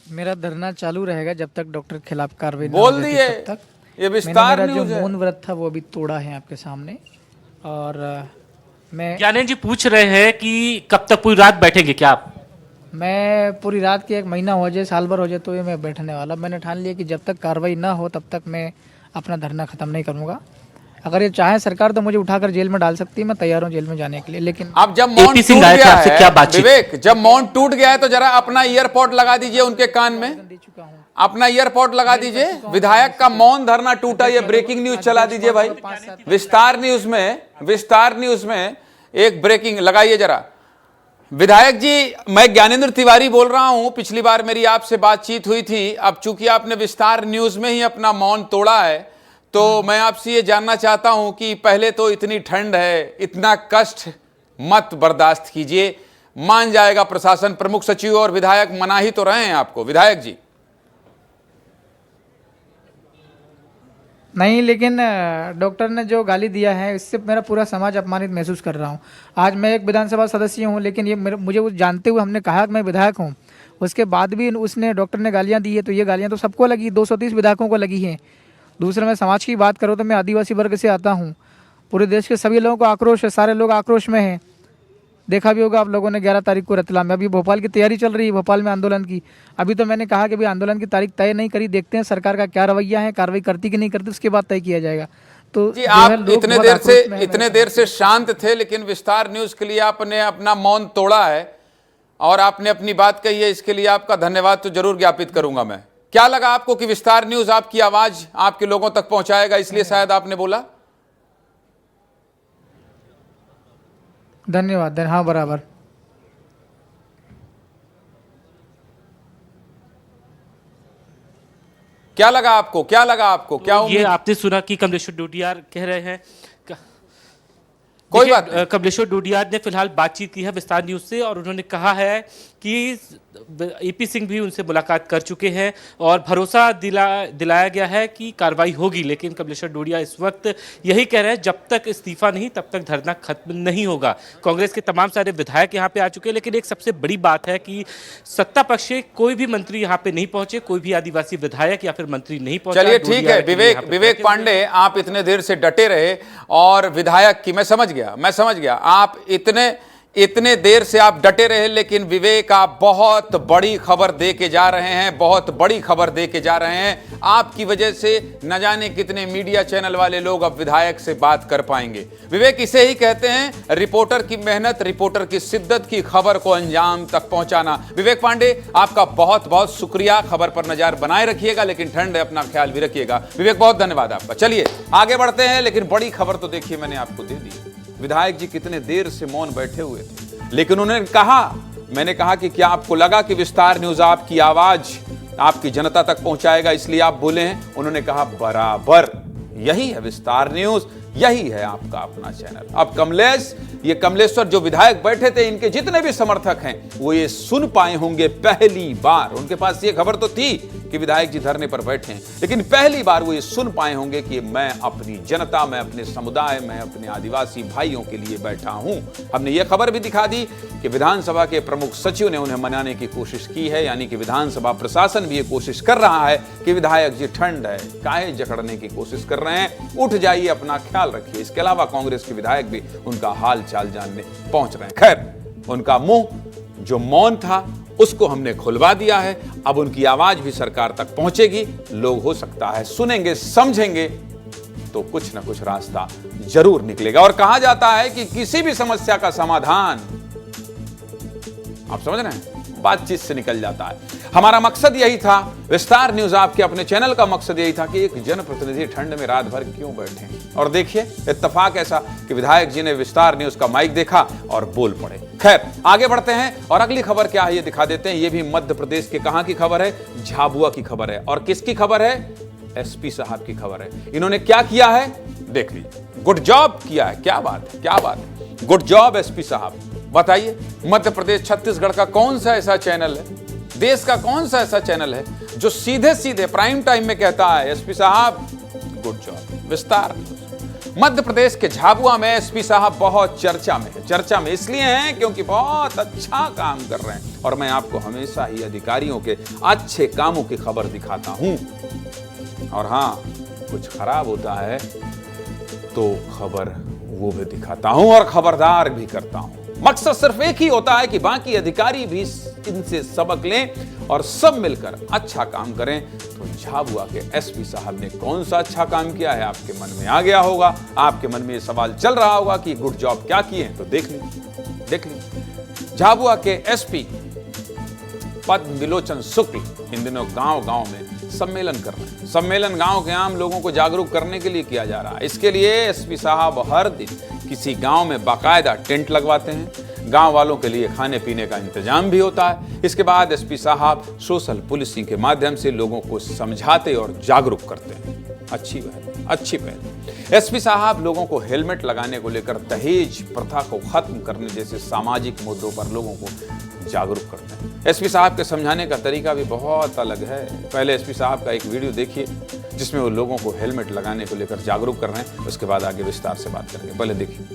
मेरा धरना चालू रहेगा जब तक डॉक्टर के खिलाफ कार्रवाई बोल दिए। ये विस्तार मैंने मेरा न्यूज़ जो है। मौन व्रत था वो अभी तोड़ा है आपके सामने। और मैं ज्ञानेंद्र जी पूछ रहे हैं कि कब तक पूरी रात बैठेंगे क्या आप? मैं पूरी रात की 1 महीना हो जाए, साल भर हो जाए तो ये मैं बैठने वाला। मैंने ठान लिया कि जब तक कार्रवाई ना हो तब तक मैं अपना धरना खत्म नहीं करूंगा। अगर ये चाहे सरकार तो मुझे उठाकर जेल में डाल सकती है, मैं तैयार हूं जेल में जाने के लिए। लेकिन अब जब मौन AP टूट सिंह आए थे, गया आपसे है, क्या बातचीत? विवेक, जब मौन टूट गया है तो जरा अपना ईयरपॉड लगा दीजिए उनके कान में, अपना ईयरपॉड लगा दीजिए। विधायक का मौन धरना टूटा, ये ब्रेकिंग न्यूज चला दीजिए भाई। विस्तार न्यूज में एक ब्रेकिंग लगाइए जरा। विधायक जी, मैं ज्ञानेंद्र तिवारी बोल रहा हूं। पिछली बार मेरी आपसे बातचीत हुई थी, अब चूंकि आपने विस्तार न्यूज में ही अपना मौन तोड़ा है तो मैं आपसे ये जानना चाहता हूं कि पहले तो इतनी ठंड है, इतना कष्ट मत बर्दाश्त कीजिए, मान जाएगा प्रशासन। प्रमुख सचिव और विधायक मना ही तो रहे हैं आपको विधायक जी। नहीं, लेकिन डॉक्टर ने जो गाली दिया है इससे मेरा पूरा समाज अपमानित महसूस कर रहा हूँ। आज मैं एक विधानसभा सदस्य हूँ, लेकिन ये मुझे वो जानते हुए हमने कहा कि मैं विधायक हूँ, उसके बाद भी उसने डॉक्टर ने गालियाँ दी है। तो ये गालियाँ तो सबको लगी, 230 विधायकों को लगी हैं। दूसरा, मैं समाज की बात करूँ तो मैं आदिवासी वर्ग से आता हूँ। पूरे देश के सभी लोगों को आक्रोश है, सारे लोग आक्रोश में हैं। देखा भी होगा आप लोगों ने 11 तारीख को रतलाम में, अभी भोपाल की तैयारी चल रही है, भोपाल में आंदोलन की। अभी तो मैंने कहा कि अभी आंदोलन की तारीख तय नहीं करी, देखते हैं सरकार का क्या रवैया है, कार्रवाई करती कि नहीं करती, उसके बाद तय किया जाएगा। तो जी, आप इतने देर से शांत थे, लेकिन विस्तार न्यूज के लिए आपने अपना मौन तोड़ा है और आपने अपनी बात कही है, इसके लिए आपका धन्यवाद तो जरूर ज्ञापित करूंगा मैं। क्या लगा आपको कि विस्तार न्यूज आपकी आवाज आपके लोगों तक पहुंचाएगा, इसलिए शायद आपने बोला? धन्यवाद। हाँ, बराबर। क्या लगा आपको, क्या ये आपने सुना कि कमलेश्वर डोडियार कह रहे हैं। कोई बात नहीं। कमलेश्वर डोडियार ने फिलहाल बातचीत की है विस्तार न्यूज से और उन्होंने कहा है कि AP सिंह भी उनसे मुलाकात कर चुके हैं और भरोसा दिलाया गया है कि कार्रवाई होगी। लेकिन कमलेश्वर डोडियार इस वक्त यही कह रहे हैं जब तक इस्तीफा नहीं तब तक धरना खत्म नहीं होगा। कांग्रेस के तमाम सारे विधायक यहाँ पे आ चुके हैं, लेकिन एक सबसे बड़ी बात है कि सत्ता पक्ष से कोई भी मंत्री यहाँ पे नहीं पहुंचे, कोई भी आदिवासी विधायक या फिर मंत्री नहीं पहुंचा। चलिए ठीक है विवेक पांडे, आप इतने देर से डटे रहे और विधायक की मैं समझ गया आप इतने देर से आप डटे रहे, लेकिन विवेक आप बहुत बड़ी खबर दे के जा रहे हैं। आपकी वजह से न जाने कितने मीडिया चैनल वाले लोग अब विधायक से बात कर पाएंगे। विवेक, इसे ही कहते हैं रिपोर्टर की मेहनत, रिपोर्टर की शिद्दत की खबर को अंजाम तक पहुंचाना। विवेक पांडे, आपका बहुत बहुत शुक्रिया। खबर पर नजर बनाए रखिएगा, लेकिन ठंड है, अपना ख्याल भी रखिएगा। विवेक, बहुत धन्यवाद आपका। चलिए आगे बढ़ते हैं, लेकिन बड़ी खबर तो देखिए मैंने आपको दे दी। विधायक जी कितने देर से मौन बैठे हुए थे, लेकिन मैंने कहा कि क्या आपको लगा कि विस्तार न्यूज आपकी आवाज आपकी जनता तक पहुंचाएगा, इसलिए आप बोले हैं? उन्होंने कहा बराबर, यही है विस्तार न्यूज, यही है आपका अपना चैनल। अब कमलेश्वर जो विधायक बैठे थे, इनके जितने भी समर्थक हैं वो ये सुन पाए होंगे पहली बार। उनके पास ये खबर तो थी कि विधायक जी धरने पर बैठे हैं, लेकिन पहली बार वो ये सुन पाए होंगे कि मैं अपनी जनता, मैं अपने समुदाय, मैं अपने आदिवासी भाइयों के लिए बैठा हूं। हमने ये खबर भी दिखा दी कि विधानसभा के प्रमुख सचिव ने उन्हें मनाने की कोशिश की है, यानी कि विधानसभा प्रशासन भी ये कोशिश कर रहा है कि विधायक जी ठंड है, काहे जकड़ने की कोशिश कर रहे हैं, उठ जाइए, अपना ख्याल रखिए। इसके अलावा कांग्रेस के विधायक भी उनका हाल चाल जानने पहुंच रहे हैं। खैर, उनका मुंह जो मौन था उसको हमने खुलवा दिया है, अब उनकी आवाज भी सरकार तक पहुंचेगी। लोग हो सकता है सुनेंगे, समझेंगे, तो कुछ ना कुछ रास्ता जरूर निकलेगा। और कहा जाता है कि किसी भी समस्या का समाधान, आप समझ रहे हैं, बातचीत से निकल जाता है। हमारा मकसद यही था, विस्तार न्यूज आपके अपने चैनल का मकसद यही था कि एक जनप्रतिनिधि ठंड में रात भर क्यों बैठे। और देखिए इत्तेफाक ऐसा कि विधायक जी ने विस्तार न्यूज का माइक देखा और बोल पड़े। खैर, आगे बढ़ते हैं और अगली खबर क्या है ये दिखा देते हैं। ये भी मध्य प्रदेश के कहां की खबर है? झाबुआ की खबर है। और किसकी खबर है? SP साहब की खबर है। इन्होंने क्या किया है देख लीजिए। गुड जॉब किया है। क्या बात है, गुड जॉब SP साहब। बताइए, मध्य प्रदेश छत्तीसगढ़ का कौन सा ऐसा चैनल है, देश का कौन सा ऐसा चैनल है जो सीधे सीधे प्राइम टाइम में कहता है SP साहब गुड जॉब। विस्तार मध्य प्रदेश के झाबुआ में SP साहब बहुत चर्चा में है। चर्चा में इसलिए हैं क्योंकि बहुत अच्छा काम कर रहे हैं, और मैं आपको हमेशा ही अधिकारियों के अच्छे कामों की खबर दिखाता हूं। और हां, कुछ खराब होता है तो खबर वो भी दिखाता हूं और खबरदार भी करता हूं। मकसद सिर्फ एक ही होता है कि बाकी अधिकारी भी इनसे सबक लें और सब मिलकर अच्छा काम करें। तो झाबुआ के एसपी साहब ने कौन सा अच्छा काम किया है आपके मन में आ गया होगा। आपके मन में ये सवाल चल रहा होगा कि गुड जॉब क्या किए हैं, तो देख लीजिए। झाबुआ के एसपी पद्म विलोचन शुक्ल इन दिनों गांव-गांव में सम्मेलन कर रहे हैं। सम्मेलन गांव के आम लोगों को जागरूक करने के लिए किया जा रहा है। इसके लिए एसपी साहब हर दिन किसी गांव में बाकायदा टेंट लगवाते हैं। गांव वालों के लिए खाने पीने का इंतजाम भी होता है। इसके बाद एसपी साहब सोशल पुलिसिंग के माध्यम से लोगों को समझाते और जागरूक करते हैं। अच्छी पहल। एसपी साहब लोगों को हेलमेट लगाने को लेकर दहेज प्रथा को खत्म करने जैसे सामाजिक मुद्दों पर लोगों को जागरूक करते हैं। एसपी साहब के समझाने का तरीका भी बहुत अलग है। पहले एसपी साहब का एक वीडियो देखिए जिसमें वो लोगों को हेलमेट लगाने को लेकर जागरूक कर रहे हैं। उसके बाद आगे विस्तार से बात करेंगे। पहले देखिए।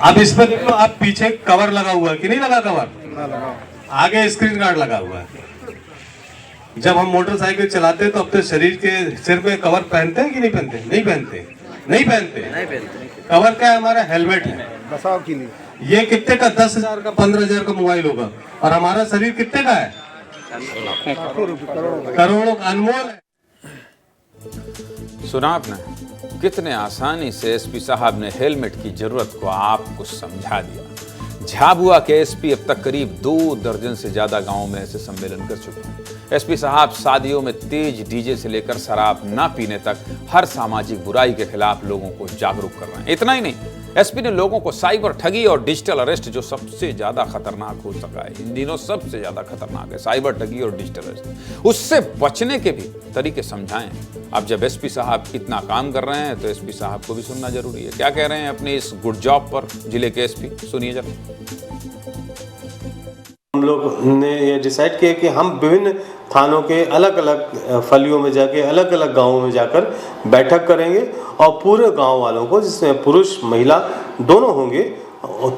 आप इस पर देखो, आप पीछे कवर लगा हुआ है कि नहीं लगा कवर? आगे स्क्रीन गार्ड लगा हुआ है। जब हम मोटरसाइकिल चलाते हैं तो अपने शरीर के सिर पे कवर पहनते हैं कि नहीं पहनते? नहीं पहनते। कवर क्या है? हमारा हेलमेट है बचाव के लिए। ये कितने का? 10,000 का, 15,000 का मोबाइल होगा। और हमारा शरीर कितने का है? करोड़ों का, अनमोल है। सुना आपने कितने आसानी से एसपी साहब ने हेलमेट की जरूरत को आपको समझा दिया। झाबुआ के एसपी अब तक करीब 2 दर्जन से ज्यादा गांवों में ऐसे सम्मेलन कर चुके हैं। एसपी साहब शादियों में तेज डीजे से लेकर शराब ना पीने तक हर सामाजिक बुराई के खिलाफ लोगों को जागरूक कर रहे हैं। इतना ही नहीं, एसपी ने लोगों को साइबर ठगी और डिजिटल अरेस्ट, जो सबसे ज्यादा खतरनाक हो सका है इन दिनों, सबसे ज्यादा खतरनाक है साइबर ठगी और डिजिटल अरेस्ट, उससे बचने के भी तरीके समझाएं। अब जब एसपी साहब इतना काम कर रहे हैं तो एसपी साहब को भी सुनना जरूरी है। क्या कह रहे हैं अपने इस गुड जॉब पर जिले के एसपी, सुनिए जरा। हम लोग ने ये डिसाइड किया कि हम विभिन्न थानों के अलग अलग फलियों में जाके अलग अलग गांवों में जाकर बैठक करेंगे और पूरे गांव वालों को, जिसमें पुरुष महिला दोनों होंगे,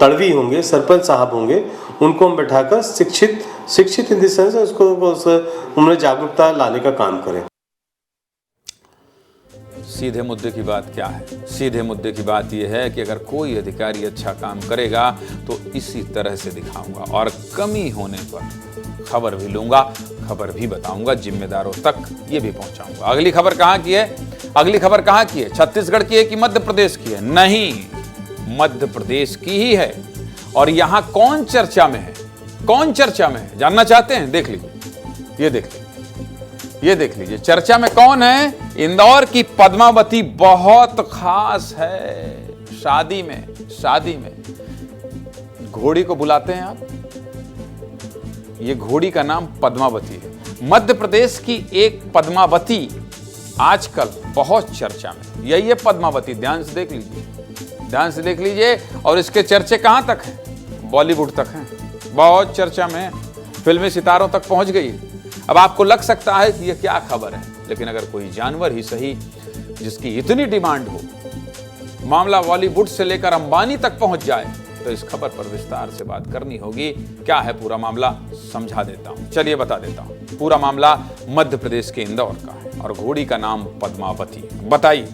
तड़वी होंगे, सरपंच साहब होंगे, उनको हम बैठाकर शिक्षित इन द सेंस उसको उन्हें जागरूकता लाने का काम करें। सीधे मुद्दे की बात क्या है? सीधे मुद्दे की बात यह है कि अगर कोई अधिकारी अच्छा काम करेगा तो इसी तरह से दिखाऊंगा और कमी होने पर खबर भी लूंगा, खबर भी बताऊंगा, जिम्मेदारों तक ये भी पहुंचाऊंगा। अगली खबर कहां की है? अगली खबर कहां की है? छत्तीसगढ़ की है कि मध्य प्रदेश की है? नहीं, मध्य प्रदेश की ही है। और यहां कौन चर्चा में है? कौन चर्चा में है जानना चाहते हैं? देख लीजिए, ये देख लीजिए, ये देख लीजिए चर्चा में कौन है। इंदौर की पद्मावती बहुत खास है। शादी में घोड़ी को बुलाते हैं आप, ये घोड़ी का नाम पद्मावती है। मध्य प्रदेश की एक पद्मावती आजकल बहुत चर्चा में, यही है पद्मावती। ध्यान से देख लीजिए, ध्यान से देख लीजिए। और इसके चर्चे कहां तक हैं? बॉलीवुड तक हैं, बहुत चर्चा में है, फिल्मी सितारों तक पहुंच गई है। अब आपको लग सकता है कि ये क्या खबर है, लेकिन अगर कोई जानवर ही सही जिसकी इतनी डिमांड हो, मामला बॉलीवुड से लेकर अंबानी तक पहुंच जाए, तो इस खबर पर विस्तार से बात करनी होगी। क्या है पूरा मामला, समझा देता हूं, चलिए बता देता हूं। पूरा मामला मध्य प्रदेश के इंदौर का है और घोड़ी का नाम पद्मावती। बताइए,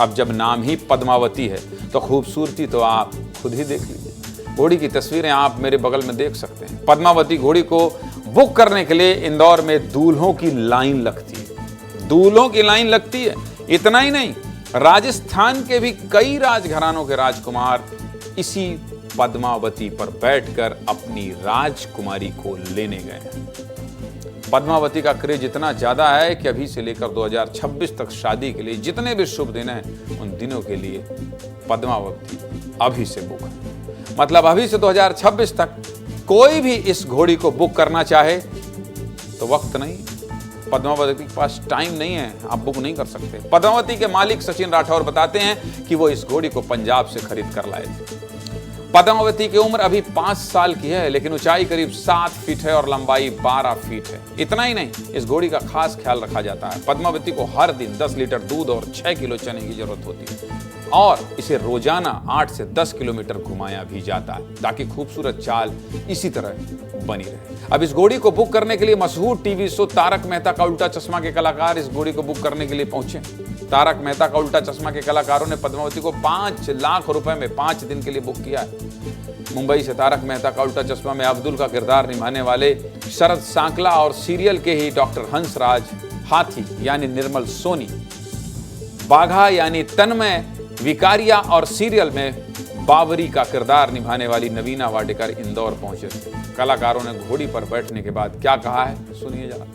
अब जब नाम ही पद्मावती है तो खूबसूरती तो आप खुद ही देख लीजिए। घोड़ी की तस्वीरें आप मेरे बगल में देख सकते हैं। पद्मावती घोड़ी को बुक करने के लिए इंदौर में दूल्हों की लाइन लगती है, दूल्हों की लाइन लगती है। इतना ही नहीं, राजस्थान के भी कई राजघरानों के राजकुमार इसी पद्मावती पर बैठकर अपनी राजकुमारी को लेने गए हैं। पद्मावती का क्रेज इतना ज्यादा है कि अभी से लेकर 2026 तक शादी के लिए जितने भी शुभ दिन हैं, उन दिनों के लिए पद्मावती अभी से बुक है। मतलब अभी से 2026 तक कोई भी इस घोड़ी को बुक करना चाहे तो वक्त नहीं, पद्मावती के पास टाइम नहीं है, आप बुक नहीं कर सकते। पद्मावती के मालिक सचिन राठौर बताते हैं कि वो इस घोड़ी को पंजाब से खरीद कर लाए थे। पद्मावती की उम्र अभी 5 साल की है, लेकिन ऊंचाई करीब 7 फीट है और लंबाई 12 फीट है। इतना ही नहीं, इस घोड़ी का खास ख्याल रखा जाता है। पद्मावती को हर दिन 10 लीटर दूध और 6 किलो चने की जरूरत होती है। और इसे रोजाना 8 से 10 किलोमीटर घुमाया भी जाता है ताकि खूबसूरत चाल इसी तरह बनी रहे। अब इस घोड़ी को बुक करने के लिए मशहूर टीवी शो तारक मेहता का उल्टा चश्मा के कलाकार इस घोड़ी को बुक करने के लिए पहुंचे। तारक मेहता का उल्टा चश्मा के कलाकारों ने पद्मावती को 5 लाख रुपए में 5 दिन के लिए बुक किया है। मुंबई से तारक मेहता का उल्टा चश्मा में अब्दुल का किरदार निभाने वाले शरद सांकला और सीरियल के ही डॉक्टर हंसराज, हाथी यानी निर्मल सोनी, बाघा यानी तन्मय विकारिया और सीरियल में बावरी का किरदार निभाने वाली नवीना वाडेकर इंदौर पहुंचे थे। कलाकारों ने घोड़ी पर बैठने के बाद क्या कहा है, सुनिए जरा,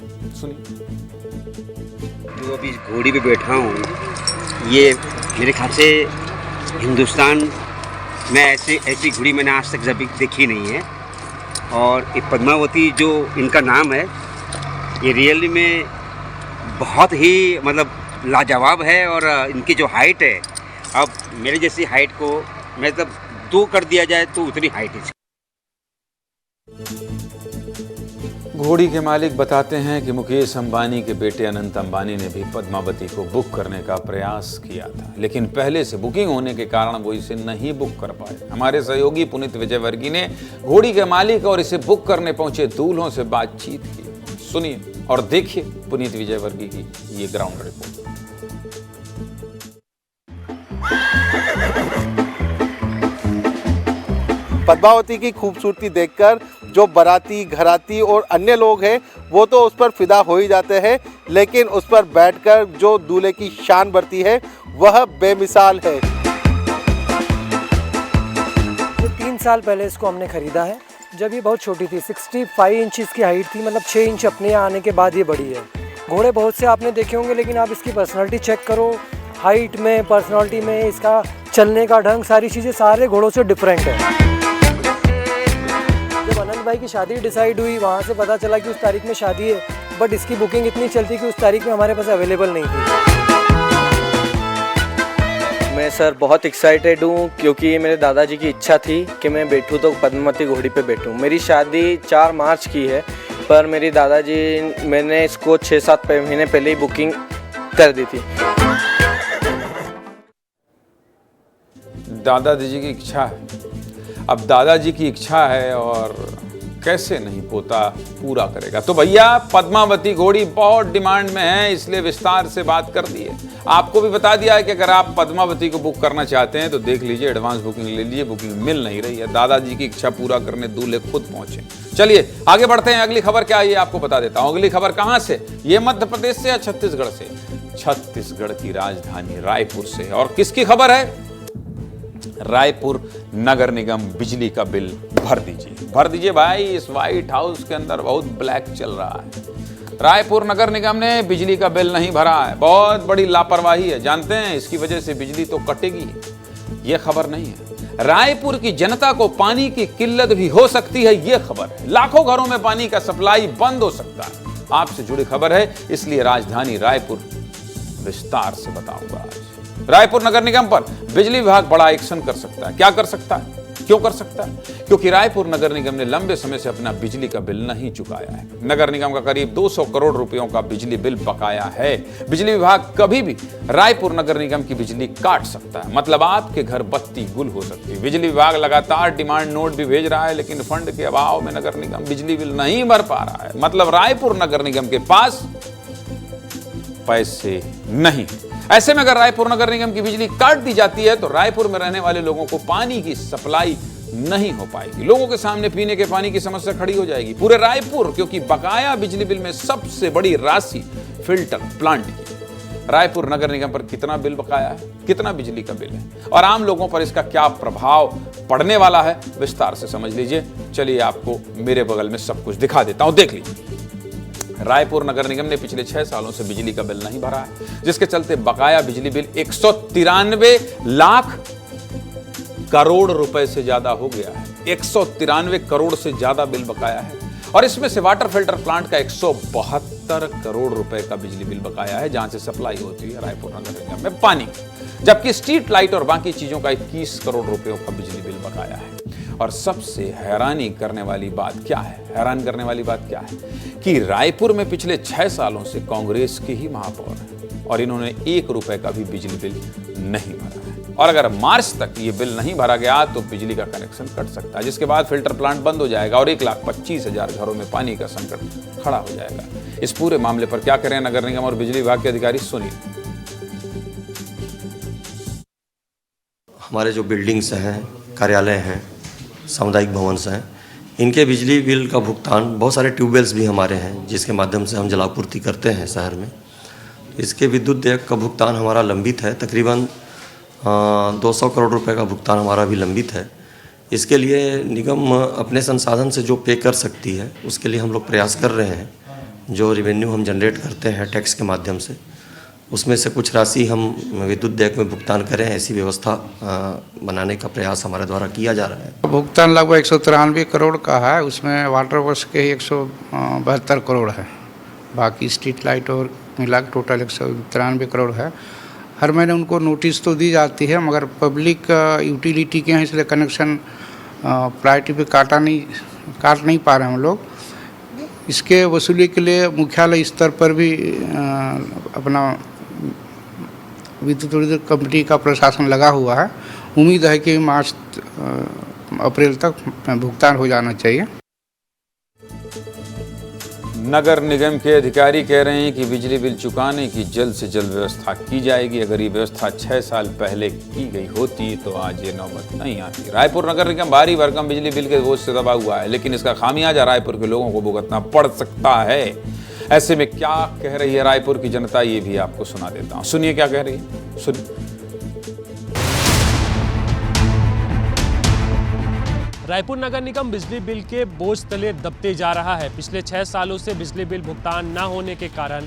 सुनिए। जो अभी घोड़ी पे बैठा हूँ, ये मेरे ख्याल से हिंदुस्तान में ऐसी घोड़ी मैंने आज तक कभी देखी नहीं है। और ये पद्मावती जो इनका नाम है, ये रियली में बहुत ही मतलब लाजवाब है। और इनकी जो हाइट है, अब मेरे जैसी हाइट को मतलब 2 कर दिया जाए तो उतनी हाइट है। घोड़ी के मालिक बताते हैं कि मुकेश अंबानी के बेटे अनंत अंबानी ने भी पद्मावती को बुक करने का प्रयास किया था, लेकिन पहले से बुकिंग होने के कारण वो इसे नहीं बुक कर पाए। हमारे सहयोगी पुनीत विजयवर्गीय ने घोड़ी के मालिक और इसे बुक करने पहुंचे दूल्हों से बातचीत की। सुनिए और देखिए पुनीत विजयवर्गीय की ये ग्राउंड रिपोर्ट। पद्मावती की खूबसूरती देखकर जो बाराती, घराती और अन्य लोग हैं वो तो उस पर फिदा हो ही जाते हैं, लेकिन उस पर बैठकर जो दूल्हे की शान बढ़ती है वह बेमिसाल है। 3 साल पहले इसको हमने खरीदा है, जब ये बहुत छोटी थी, 65 इंच इसकी हाइट थी, मतलब 6 इंच अपने यहाँ आने के बाद ये बड़ी है। घोड़े बहुत से आपने देखे होंगे, लेकिन आप इसकी पर्सनालिटी चेक करो, हाइट में, पर्सनालिटी में, इसका चलने का ढंग, सारी चीज़ें सारे घोड़ों से डिफरेंट है। जब अनंत भाई की शादी डिसाइड हुई, वहाँ से पता चला कि उस तारीख में शादी है, बट इसकी बुकिंग इतनी चलती कि उस तारीख में हमारे पास अवेलेबल नहीं थी। मैं सर बहुत एक्साइटेड हूँ क्योंकि मेरे दादाजी की इच्छा थी कि मैं बैठूँ तो पद्मावती घोड़ी पे बैठूँ। मेरी शादी 4 मार्च की है, पर मेरी दादाजी, मैंने इसको 6-7 महीने पहले ही बुकिंग कर दी थी। दादाजी की इच्छा है, अब दादाजी की इच्छा है और कैसे नहीं पोता पूरा करेगा। तो भैया पद्मावती घोड़ी बहुत डिमांड में है, इसलिए विस्तार से बात कर दी है। आपको भी बता दिया है कि अगर आप पद्मावती को बुक करना चाहते हैं तो देख लीजिए, एडवांस बुकिंग ले लीजिए, बुकिंग मिल नहीं रही है। दादाजी की इच्छा पूरा करने दूल्हे खुद पहुंचे। चलिए आगे बढ़ते हैं, अगली खबर क्या है ये आपको बता देता हूं। अगली खबर कहां से, ये मध्य प्रदेश से या छत्तीसगढ़ से? छत्तीसगढ़ की राजधानी रायपुर से। और किसकी खबर है? रायपुर नगर निगम बिजली का बिल भर दीजिए भाई। इस व्हाइट हाउस के अंदर बहुत ब्लैक चल रहा है। रायपुर नगर निगम ने बिजली का बिल नहीं भरा है, बहुत बड़ी लापरवाही है। जानते हैं इसकी वजह से बिजली तो कटेगी, यह खबर नहीं है। रायपुर की जनता को पानी की किल्लत भी हो सकती है, यह खबर है। लाखों घरों में पानी का सप्लाई बंद हो सकता है। आपसे जुड़ी खबर है, इसलिए राजधानी रायपुर विस्तार से बताऊंगा आज। रायपुर नगर निगम पर बिजली विभाग बड़ा एक्शन कर सकता है। क्या कर सकता है, क्यों कर सकता है? क्योंकि रायपुर नगर निगम ने लंबे समय से अपना बिजली का बिल नहीं चुकाया है। नगर निगम का करीब 200 करोड़ रुपयों का बिजली बिल बकाया है। बिजली विभाग कभी भी रायपुर नगर निगम की बिजली काट सकता है, मतलब आपके घर बत्ती गुल हो सकती है। बिजली विभाग लगातार डिमांड नोट भी भेज रहा है, लेकिन फंड के अभाव में नगर निगम बिजली बिल नहीं भर पा रहा है। मतलब रायपुर नगर निगम के पास पैसे नहीं। ऐसे में अगर रायपुर नगर निगम की बिजली काट दी जाती है तो रायपुर में रहने वाले लोगों को पानी की सप्लाई नहीं हो पाएगी। लोगों के सामने पीने के पानी की समस्या खड़ी हो जाएगी पूरे रायपुर, क्योंकि बकाया बिजली बिल में सबसे बड़ी राशि फिल्टर प्लांट की है। रायपुर नगर निगम पर कितना बिल बकाया है, कितना बिजली का बिल है और आम लोगों पर इसका क्या प्रभाव पड़ने वाला है, विस्तार से समझ लीजिए। चलिए आपको मेरे बगल में सब कुछ दिखा देता हूं, देख लीजिए। रायपुर नगर निगम ने पिछले 6 सालों से बिजली का बिल नहीं भरा है, जिसके चलते बकाया बिजली बिल 193 लाख करोड़ रुपए से ज्यादा हो गया है। 193 करोड़ से ज्यादा बिल बकाया है और इसमें से वाटर फिल्टर प्लांट का 172 करोड़ रुपए का बिजली बिल बकाया है, जहां से सप्लाई होती है रायपुर नगर निगम में पानी, जबकि स्ट्रीट लाइट और बाकी चीजों का 21 करोड़ रुपयों का बिजली बिल बकाया है। और सबसे हैरान करने वाली बात क्या है कि रायपुर में पिछले 6 सालों से कांग्रेस के ही महापौर हैं और इन्होंने 1 रुपए का भी बिजली बिल नहीं भरा है। और अगर मार्च तक ये बिल नहीं भरा गया तो बिजली का कनेक्शन कट सकता है, जिसके बाद फिल्टर प्लांट बंद हो जाएगा और 1,25,000 घरों में पानी का संकट खड़ा हो जाएगा। इस पूरे मामले पर क्या करें नगर निगम और बिजली विभाग के अधिकारी, सुनिए। हमारे जो बिल्डिंग्स हैं, कार्यालय हैं, सामुदायिक भवन हैं, इनके बिजली बिल का भुगतान, बहुत सारे ट्यूबवेल्स भी हमारे हैं जिसके माध्यम से हम जलापूर्ति करते हैं शहर में। इसके विद्युत देयक का भुगतान हमारा लंबित है, तकरीबन 200 करोड़ रुपए का भुगतान हमारा भी लंबित है। इसके लिए निगम अपने संसाधन से जो पे कर सकती है उसके लिए हम लोग प्रयास कर रहे हैं। जो रेवेन्यू हम जनरेट करते हैं टैक्स के माध्यम से, उसमें से कुछ राशि हम विद्युत देयक में भुगतान करें, ऐसी व्यवस्था बनाने का प्रयास हमारे द्वारा किया जा रहा है। भुगतान लगभग 193 करोड़ का है, उसमें वाटर वर्क्स के 172 करोड़ है, बाकी स्ट्रीट लाइट और मिला के टोटल 193 करोड़ है। हर महीने उनको नोटिस तो दी जाती है, मगर पब्लिक यूटिलिटी के हैं इसलिए कनेक्शन प्रायोरिटी पे काट नहीं पा रहे हैं हम लोग। इसके वसूली के लिए मुख्यालय स्तर पर भी अपना विद्युत कंपनी का प्रशासन लगा हुआ है। उम्मीद है कि मार्च अप्रैल तक भुगतान हो जाना चाहिए। नगर निगम के अधिकारी कह रहे हैं कि बिजली बिल चुकाने की जल्द से जल्द व्यवस्था की जाएगी। अगर ये व्यवस्था 6 साल पहले की गई होती तो आज ये नौबत नहीं आती। रायपुर नगर निगम भारी भरकम बिजली बिल के बोझ से दबा हुआ है, लेकिन इसका खामियाजा रायपुर के लोगों को भुगतना पड़ सकता है। ऐसे में क्या कह रही है रायपुर की जनता, ये भी आपको सुना देता हूँ। सुनिए क्या कह रही है, सुनिए। रायपुर नगर निगम बिजली बिल के बोझ तले दबते जा रहा है। पिछले 6 सालों से बिजली बिल भुगतान न होने के कारण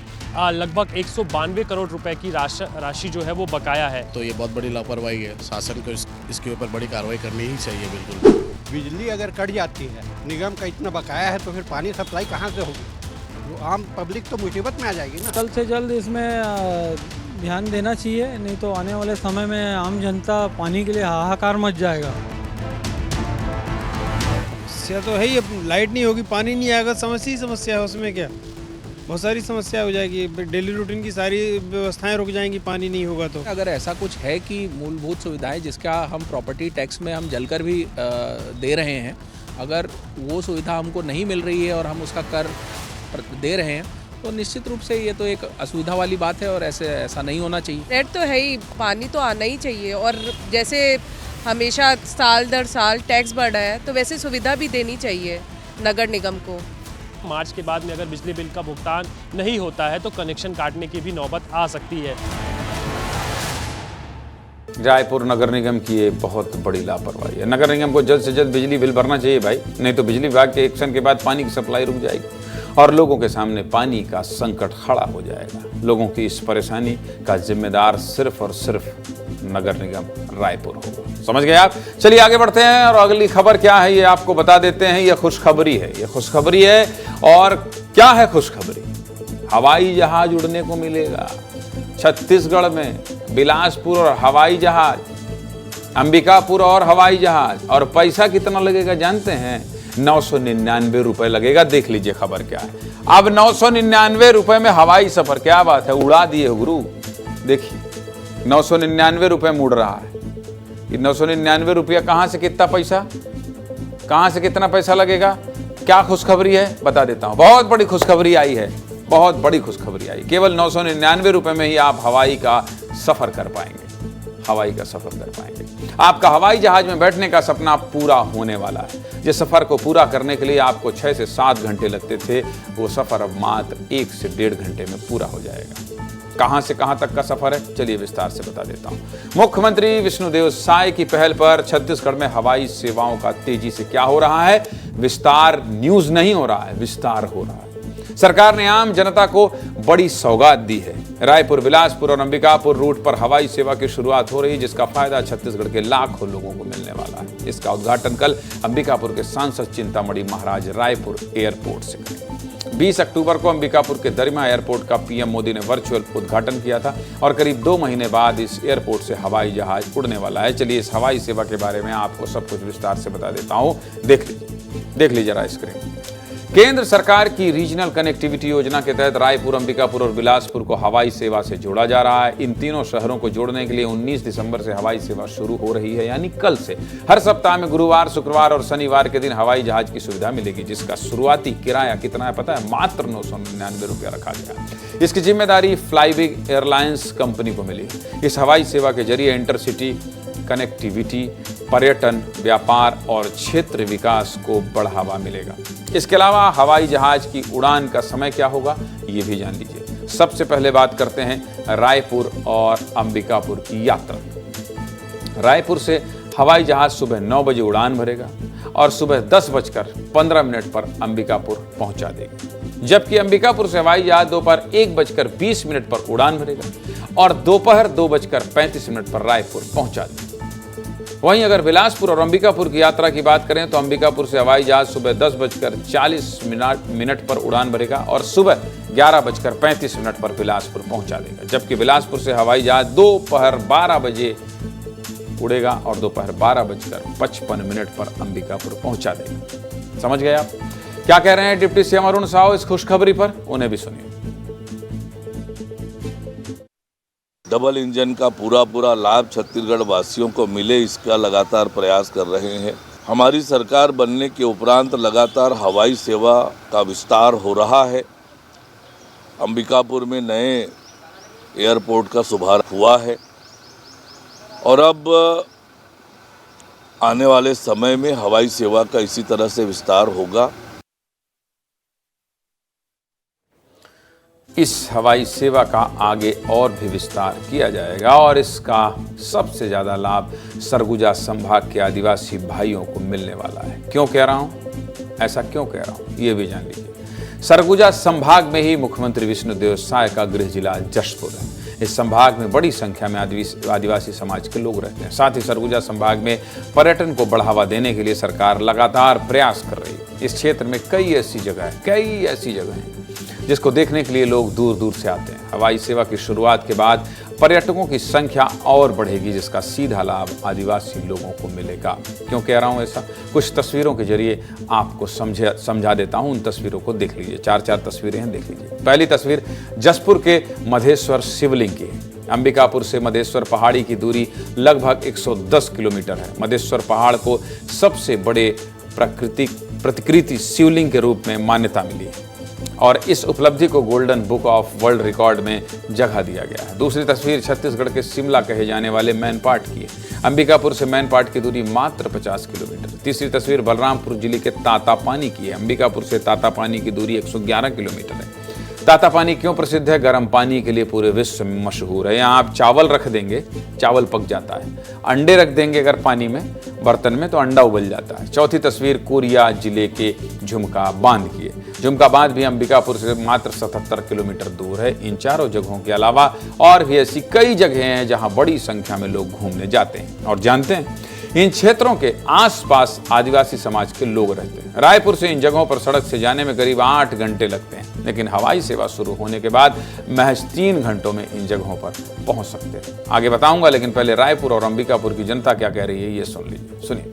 लगभग 192 करोड़ रुपए की राशि जो है वो बकाया है। तो ये बहुत बड़ी लापरवाही है, शासन को इसके ऊपर बड़ी कार्रवाई करनी ही चाहिए। बिल्कुल, बिजली अगर कट जाती है, निगम का इतना बकाया है, तो फिर पानी सप्लाई कहाँ से होगी? वो आम पब्लिक तो मुसीबत में आ जाएगी ना। जल्द से जल्द इसमें ध्यान देना चाहिए, नहीं तो आने वाले समय में आम जनता पानी के लिए हाहाकार मच जाएगा। समस्या तो है ही, लाइट नहीं होगी, पानी नहीं आएगा, समस्या ही समस्या है। उसमें क्या बहुत सारी समस्या हो जाएगी, डेली रूटीन की सारी व्यवस्थाएं रुक जाएंगी, पानी नहीं होगा तो। अगर ऐसा कुछ है कि मूलभूत सुविधाएं जिसका हम प्रॉपर्टी टैक्स में हम जलकर भी दे रहे हैं, अगर वो सुविधा हमको नहीं मिल रही है और हम उसका कर दे रहे हैं तो निश्चित रूप से ये तो एक असुविधा वाली बात है और ऐसा नहीं होना चाहिए। रेट तो है ही, पानी तो आना ही चाहिए, और जैसे हमेशा साल दर साल टैक्स बढ़ रहा है तो वैसे सुविधा भी देनी चाहिए नगर निगम को। मार्च के बाद में अगर बिजली बिल का भुगतान नहीं होता है तो कनेक्शन काटने की भी नौबत आ सकती है। रायपुर नगर निगम की ये बहुत बड़ी लापरवाही है। नगर निगम को जल्द से जल्द बिजली बिल भरना चाहिए भाई, नहीं तो बिजली विभाग के एक्शन के बाद पानी की सप्लाई रुक जाएगी और लोगों के सामने पानी का संकट खड़ा हो जाएगा। लोगों की इस परेशानी का जिम्मेदार सिर्फ और सिर्फ नगर निगम रायपुर होगा। समझ गए आप? चलिए आगे बढ़ते हैं और अगली खबर क्या है ये आपको बता देते हैं। ये खुशखबरी है, ये खुशखबरी है। और क्या है खुशखबरी? हवाई जहाज उड़ने को मिलेगा छत्तीसगढ़ में। बिलासपुर और हवाई जहाज, अंबिकापुर और हवाई जहाज। और पैसा कितना लगेगा जानते हैं? 999 रुपए लगेगा। देख लीजिए खबर क्या है। अब 999 रुपए में हवाई सफर, क्या बात है, उड़ा दिए गुरु। देखिए 999 रुपए मुड़ रहा है। ये 999 रुपया कहाँ से कितना पैसा, कहाँ से कितना पैसा लगेगा? क्या खुशखबरी है बता देता हूँ। बहुत बड़ी खुशखबरी आई है, बहुत बड़ी खुशखबरी आई। केवल 999 रुपए में ही आप हवाई का सफर कर पाएंगे, हवाई का सफर कर पाएंगे। आपका हवाई जहाज में बैठने का सपना पूरा होने वाला है। जिस सफर को पूरा करने के लिए आपको 6 से 7 घंटे लगते थे, वो सफर अब मात्र 1 से 1.5 घंटे में पूरा हो जाएगा। कहां से कहां तक का सफर है, चलिए विस्तार से बता देता हूं। मुख्यमंत्री विष्णुदेव साय की पहल पर छत्तीसगढ़ में हवाई सेवाओं का तेजी से क्या हो रहा है? विस्तार न्यूज नहीं हो रहा है, विस्तार हो रहा है। सरकार ने आम जनता को बड़ी सौगात दी है। रायपुर, बिलासपुर और अंबिकापुर रूट पर हवाई सेवा की शुरुआत हो रही है, जिसका फायदा छत्तीसगढ़ के लाखों लोगों को मिलने वाला है। इसका उद्घाटन कल अंबिकापुर के सांसद चिंतामणि महाराज रायपुर एयरपोर्ट से करेंगे। 20 अक्टूबर को अंबिकापुर के दरिमा एयरपोर्ट का पीएम मोदी ने वर्चुअल उद्घाटन किया था और करीब 2 महीने बाद इस एयरपोर्ट से हवाई जहाज उड़ने वाला है। चलिए इस हवाई सेवा के बारे में आपको सब कुछ विस्तार से बता देता हूँ। देख लीजिए जरा स्क्रीन। केंद्र सरकार की रीजनल कनेक्टिविटी योजना के तहत रायपुर, अंबिकापुर और बिलासपुर को हवाई सेवा से जोड़ा जा रहा है। इन तीनों शहरों को जोड़ने के लिए 19 दिसंबर से हवाई सेवा शुरू हो रही है, यानी कल से। हर सप्ताह में गुरुवार, शुक्रवार और शनिवार के दिन हवाई जहाज की सुविधा मिलेगी, जिसका शुरुआती किराया कितना है पता है? मात्र 999 रुपया रखा गया। इसकी जिम्मेदारी फ्लाईबिग एयरलाइंस कंपनी को मिली। इस हवाई सेवा के जरिए इंटरसिटी कनेक्टिविटी, पर्यटन, व्यापार और क्षेत्र विकास को बढ़ावा मिलेगा। इसके अलावा हवाई जहाज की उड़ान का समय क्या होगा, ये भी जान लीजिए। सबसे पहले बात करते हैं रायपुर और अंबिकापुर की यात्रा। रायपुर से हवाई जहाज सुबह 9 बजे उड़ान भरेगा और सुबह 10:15 पर अंबिकापुर पहुंचा देगा, जबकि अंबिकापुर से हवाई जहाज दोपहर 1:20 पर उड़ान भरेगा और दोपहर 2:35 पर रायपुर पहुंचा देगा। वहीं अगर बिलासपुर और अंबिकापुर की यात्रा की बात करें तो अंबिकापुर से हवाई जहाज सुबह 10:40 पर उड़ान भरेगा और सुबह 11:35 पर बिलासपुर पहुंचा देगा, जबकि बिलासपुर से हवाई जहाज दोपहर 12 बजे उड़ेगा और दोपहर 12:55 पर अंबिकापुर पहुंचा देगा। समझ गए आप? क्या कह रहे हैं डिप्टी सीएम अरुण साव इस खुशखबरी पर? उन्हें भी सुनिए। डबल इंजन का पूरा लाभ छत्तीसगढ़ वासियों को मिले, इसका लगातार प्रयास कर रहे हैं। हमारी सरकार बनने के उपरांत लगातार हवाई सेवा का विस्तार हो रहा है। अंबिकापुर में नए एयरपोर्ट का शुभारंभ हुआ है और अब आने वाले समय में हवाई सेवा का इसी तरह से विस्तार होगा। इस हवाई सेवा का आगे और भी विस्तार किया जाएगा और इसका सबसे ज़्यादा लाभ सरगुजा संभाग के आदिवासी भाइयों को मिलने वाला है। क्यों कह रहा हूँ, ऐसा क्यों कह रहा हूँ, ये भी जान लीजिए। सरगुजा संभाग में ही मुख्यमंत्री विष्णुदेव साय का गृह जिला जशपुर है। इस संभाग में बड़ी संख्या में आदिवासी समाज के लोग रहते हैं। साथ ही सरगुजा संभाग में पर्यटन को बढ़ावा देने के लिए सरकार लगातार प्रयास कर रही है। इस क्षेत्र में कई ऐसी जगह हैं जिसको देखने के लिए लोग दूर दूर से आते हैं। हवाई सेवा की शुरुआत के बाद पर्यटकों की संख्या और बढ़ेगी, जिसका सीधा लाभ आदिवासी लोगों को मिलेगा। क्यों कह रहा हूं ऐसा? कुछ तस्वीरों के जरिए आपको समझा देता हूं। उन तस्वीरों को देख लीजिए। 4 तस्वीरें हैं, देख लीजिए। पहली तस्वीर जसपुर के मधेश्वर शिवलिंग की है। अंबिकापुर से मधेश्वर पहाड़ी की दूरी लगभग 110 किलोमीटर है। मधेश्वर पहाड़ को सबसे बड़े प्रतिकृति शिवलिंग के रूप में मान्यता मिली है और इस उपलब्धि को golden book of world record में जगह दिया गया है। दूसरी तस्वीर छत्तीसगढ़ के शिमला कहे जाने वाले मैनपाट की है। अंबिकापुर से मैनपाट की दूरी मात्र 50 किलोमीटर। तीसरी तस्वीर बलरामपुर जिले के तातापानी की है। अंबिकापुर से तातापानी की दूरी 111 किलोमीटर है। तातापानी क्यों प्रसिद्ध है? गर्म पानी के लिए पूरे विश्व में मशहूर है। यहाँ आप चावल रख देंगे, चावल पक जाता है। अंडे रख देंगे अगर पानी में, बर्तन में, तो अंडा उबल जाता है। चौथी तस्वीर कोरिया जिले के झुमका बांध की है। झुमका बांध भी अंबिकापुर से मात्र 77 किलोमीटर दूर है। इन चारों जगहों के अलावा और भी ऐसी कई जगहें हैं जहां बड़ी संख्या में लोग घूमने जाते हैं। और जानते हैं, इन क्षेत्रों के आसपास आदिवासी समाज के लोग रहते हैं। रायपुर से इन जगहों पर सड़क से जाने में करीब 8 घंटे लगते हैं, लेकिन हवाई सेवा शुरू होने के बाद महज 3 घंटों में इन जगहों पर पहुंच सकते हैं। आगे बताऊंगा, लेकिन पहले रायपुर और अंबिकापुर की जनता क्या कह रही है, ये सुन लीजिए। सुनिए।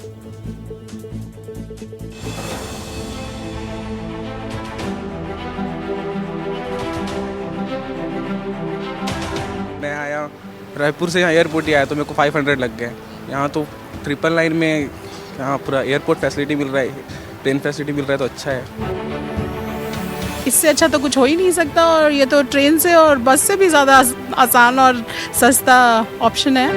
मैं आया रायपुर से, यहाँ एयरपोर्ट ही आया तो मेरे को 500 लग गए। यहाँ तो 999 में यहाँ पूरा एयरपोर्ट फैसिलिटी मिल रहा है, ट्रेन फैसिलिटी मिल रहा है, तो अच्छा है। इससे अच्छा तो कुछ हो ही नहीं सकता और ये तो ट्रेन से और बस से भी ज़्यादा आसान और सस्ता ऑप्शन है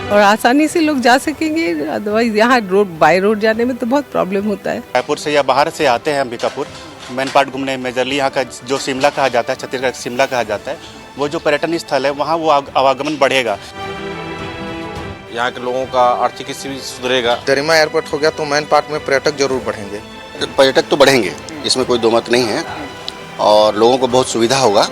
और आसानी से लोग जा सकेंगे। अदरवाइज यहाँ बाय रोड जाने में तो बहुत प्रॉब्लम होता है। रायपुर से या बाहर से आते हैं अंबिकापुर मैनपाट घूमने, मेजरली यहाँ का जो शिमला कहा जाता है, छत्तीसगढ़ शिमला कहा जाता है, वो जो पर्यटन स्थल है वहाँ वो आवागमन बढ़ेगा। यहाँ के लोगों का आर्थिक स्थिति सुधरेगा। गरिमा एयरपोर्ट हो गया तो मैनपाट में पर्यटक जरूर बढ़ेंगे। पर्यटक तो बढ़ेंगे, इसमें कोई दो मत नहीं है और लोगों को बहुत सुविधा होगा।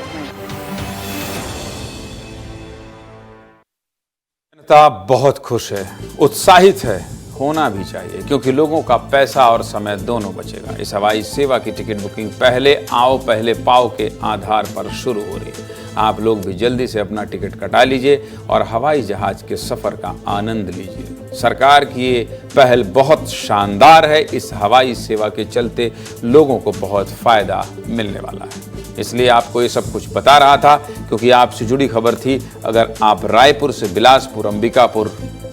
जनता बहुत खुश है, उत्साहित है, होना भी चाहिए, क्योंकि लोगों का पैसा और समय दोनों बचेगा। इस हवाई सेवा की टिकट बुकिंग पहले आओ पहले पाओ के आधार पर शुरू हो रही है। आप लोग भी जल्दी से अपना टिकट कटा लीजिए और हवाई जहाज के सफर का आनंद लीजिए। सरकार की ये पहल बहुत शानदार है। इस हवाई सेवा के चलते लोगों को बहुत फायदा मिलने वाला है, इसलिए आपको ये सब कुछ बता रहा था क्योंकि आपसे जुड़ी खबर थी। अगर आप रायपुर से बिलासपुर अंबिकापुर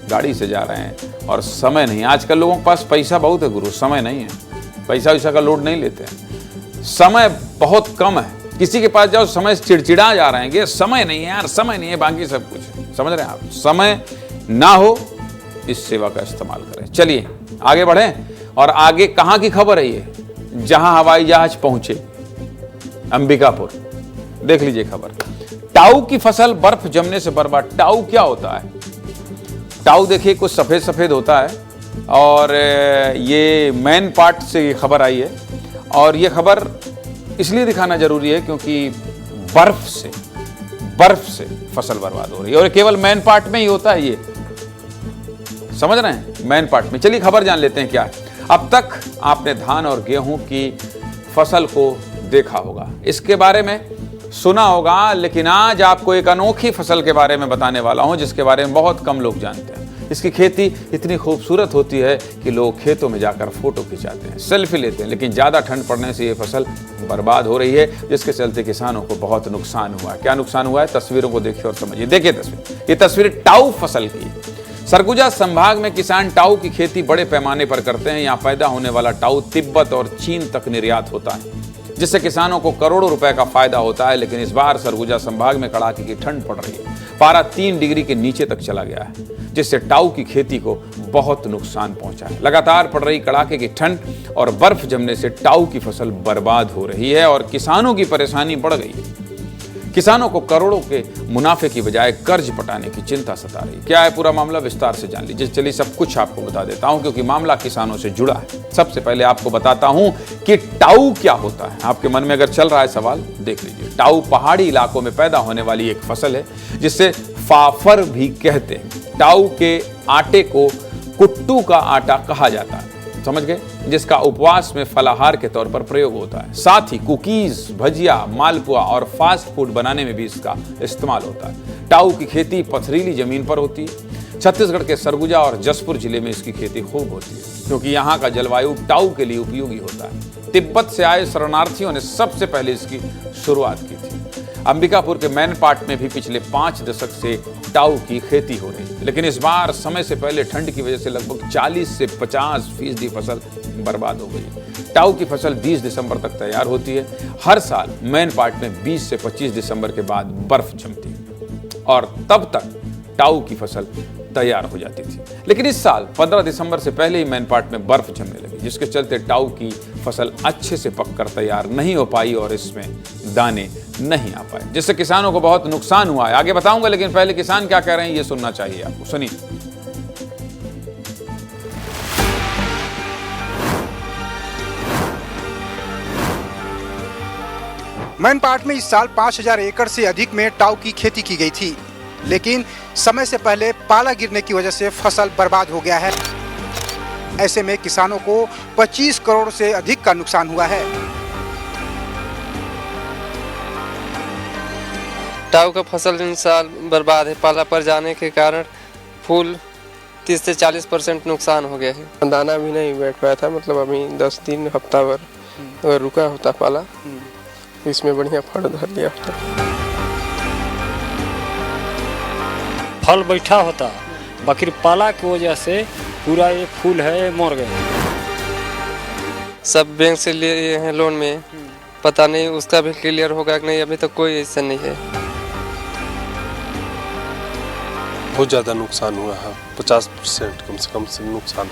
गाड़ी से जा रहे हैं और समय नहीं, आजकल लोगों के पास पैसा बहुत है गुरु, समय नहीं है, पैसा वैसा का लोड नहीं लेते हैं, समय बहुत कम है। किसी के पास जाओ समय से चिड़चिड़ा जा रहे हैं कि समय नहीं है यार, समय नहीं है, बाकी सब कुछ है। समझ रहे हैं आप? समय ना हो, इस सेवा का इस्तेमाल करें। चलिए आगे बढ़ें और आगे कहां की खबर है ये, जहां हवाई जहाज पहुंचे अंबिकापुर। देख लीजिए खबर। टाऊ की फसल बर्फ जमने से बर्बाद। टाऊ क्या होता है? टाऊ देखिए कुछ सफेद सफेद होता है और ये मेन पार्ट से ये खबर आई है और ये खबर इसलिए दिखाना जरूरी है क्योंकि बर्फ से फसल बर्बाद हो रही है और केवल मेन पार्ट में ही होता है, ये समझ रहे हैं, मेन पार्ट में। चलिए खबर जान लेते हैं क्या है। अब तक आपने धान और गेहूं की फसल को देखा होगा, इसके बारे में सुना होगा, लेकिन आज आपको एक अनोखी फसल के बारे में बताने वाला हूं जिसके बारे में बहुत कम लोग जानते हैं। इसकी खेती इतनी खूबसूरत होती है कि लोग खेतों में जाकर फोटो खिंचाते हैं, सेल्फी लेते हैं, लेकिन ज्यादा ठंड पड़ने से ये फसल बर्बाद हो रही है, जिसके चलते किसानों को बहुत नुकसान हुआ है। क्या नुकसान हुआ है? तस्वीरों को देखिए और समझिए। देखिए तस्वीर, ये तस्वीर टाऊ फसल की। सरगुजा संभाग में किसान टाऊ की खेती बड़े पैमाने पर करते हैं। यहाँ पैदा होने वाला टाऊ तिब्बत और चीन तक निर्यात होता है, जिससे किसानों को करोड़ों रुपए का फायदा होता है। लेकिन इस बार सरगुजा संभाग में कड़ाके की ठंड पड़ रही है, पारा 3 डिग्री के नीचे तक चला गया है, जिससे टाऊ की खेती को बहुत नुकसान पहुंचा है। लगातार पड़ रही कड़ाके की ठंड और बर्फ जमने से टाऊ की फसल बर्बाद हो रही है और किसानों की परेशानी बढ़ गई है। किसानों को करोड़ों के मुनाफे की बजाय कर्ज पटाने की चिंता सता रही। क्या है पूरा मामला, विस्तार से जान लीजिए। चलिए सब कुछ आपको बता देता हूं क्योंकि मामला किसानों से जुड़ा है। सबसे पहले आपको बताता हूं कि टाऊ क्या होता है। आपके मन में अगर चल रहा है सवाल, देख लीजिए। टाऊ पहाड़ी इलाकों में पैदा होने वाली एक फसल है जिसे फाफर भी कहते हैं। टाऊ के आटे को कुट्टू का आटा कहा जाता है, समझ गए, जिसका उपवास में फलाहार के तौर पर प्रयोग होता है। साथ ही कुकीज, भजिया, मालपुआ और फास्ट फूड बनाने में भी इसका इस्तेमाल होता है। टाऊ की खेती पथरीली जमीन पर होती है। छत्तीसगढ़ के सरगुजा और जसपुर जिले में इसकी खेती खूब होती है क्योंकि यहाँ का जलवायु टाऊ के लिए उपयोगी होता है। तिब्बत से आए शरणार्थियों ने सबसे पहले इसकी शुरुआत की थी। अंबिकापुर के मैन पार्ट में भी पिछले 5 दशक से टाऊ की खेती हो रही है, लेकिन इस बार समय से पहले ठंड की वजह से लगभग 40 से 50% फसल बर्बाद हो गई। टाऊ की फसल 20 दिसंबर तक तैयार होती है। हर साल मैन पार्ट में 20 से 25 दिसंबर के बाद बर्फ जमती है और तब तक टाऊ की फसल तैयार हो जाती थी। लेकिन इस साल 15 दिसंबर से पहले ही मैन पार्ट में बर्फ जमने लगी, जिसके चलते टाऊ की फसल अच्छे से पककर तैयार नहीं हो पाई और इसमें दाने नहीं आ पाए, जिससे किसानों को बहुत नुकसान हुआ है। आगे बताऊंगा, लेकिन पहले किसान क्या कह रहे हैं ये सुनना चाहिए आपको, सुनिए। मैन पार्ट में इस साल 5000 एकड़ से अधिक में टाऊ की खेती की गई थी, लेकिन समय से पहले पाला गिरने की वजह से फसल बर्बाद हो गया है। ऐसे में किसानों को 25 करोड़ से अधिक का नुकसान हुआ है। टाऊ का फसल इस साल बर्बाद है। पाला पर जाने के कारण फूल 30 से 40% नुकसान हो गया है। दाना भी नहीं बैठ पाया था, मतलब अभी 10 दिन हफ्ता भर अगर रुका होता पाला इसमें बढ़िया फल धर लिया होता। फल बैठा होता, बाकी पाला की वजह से पूरा ये फूल है मर गए। सब बैंक से लिए हैं लोन में, पता नहीं उसका भी क्लियर होगा कि नहीं, अभी तक कोई ऐसा नहीं है। बहुत ज़्यादा नुकसान हुआ है, 50% कम से नुकसान।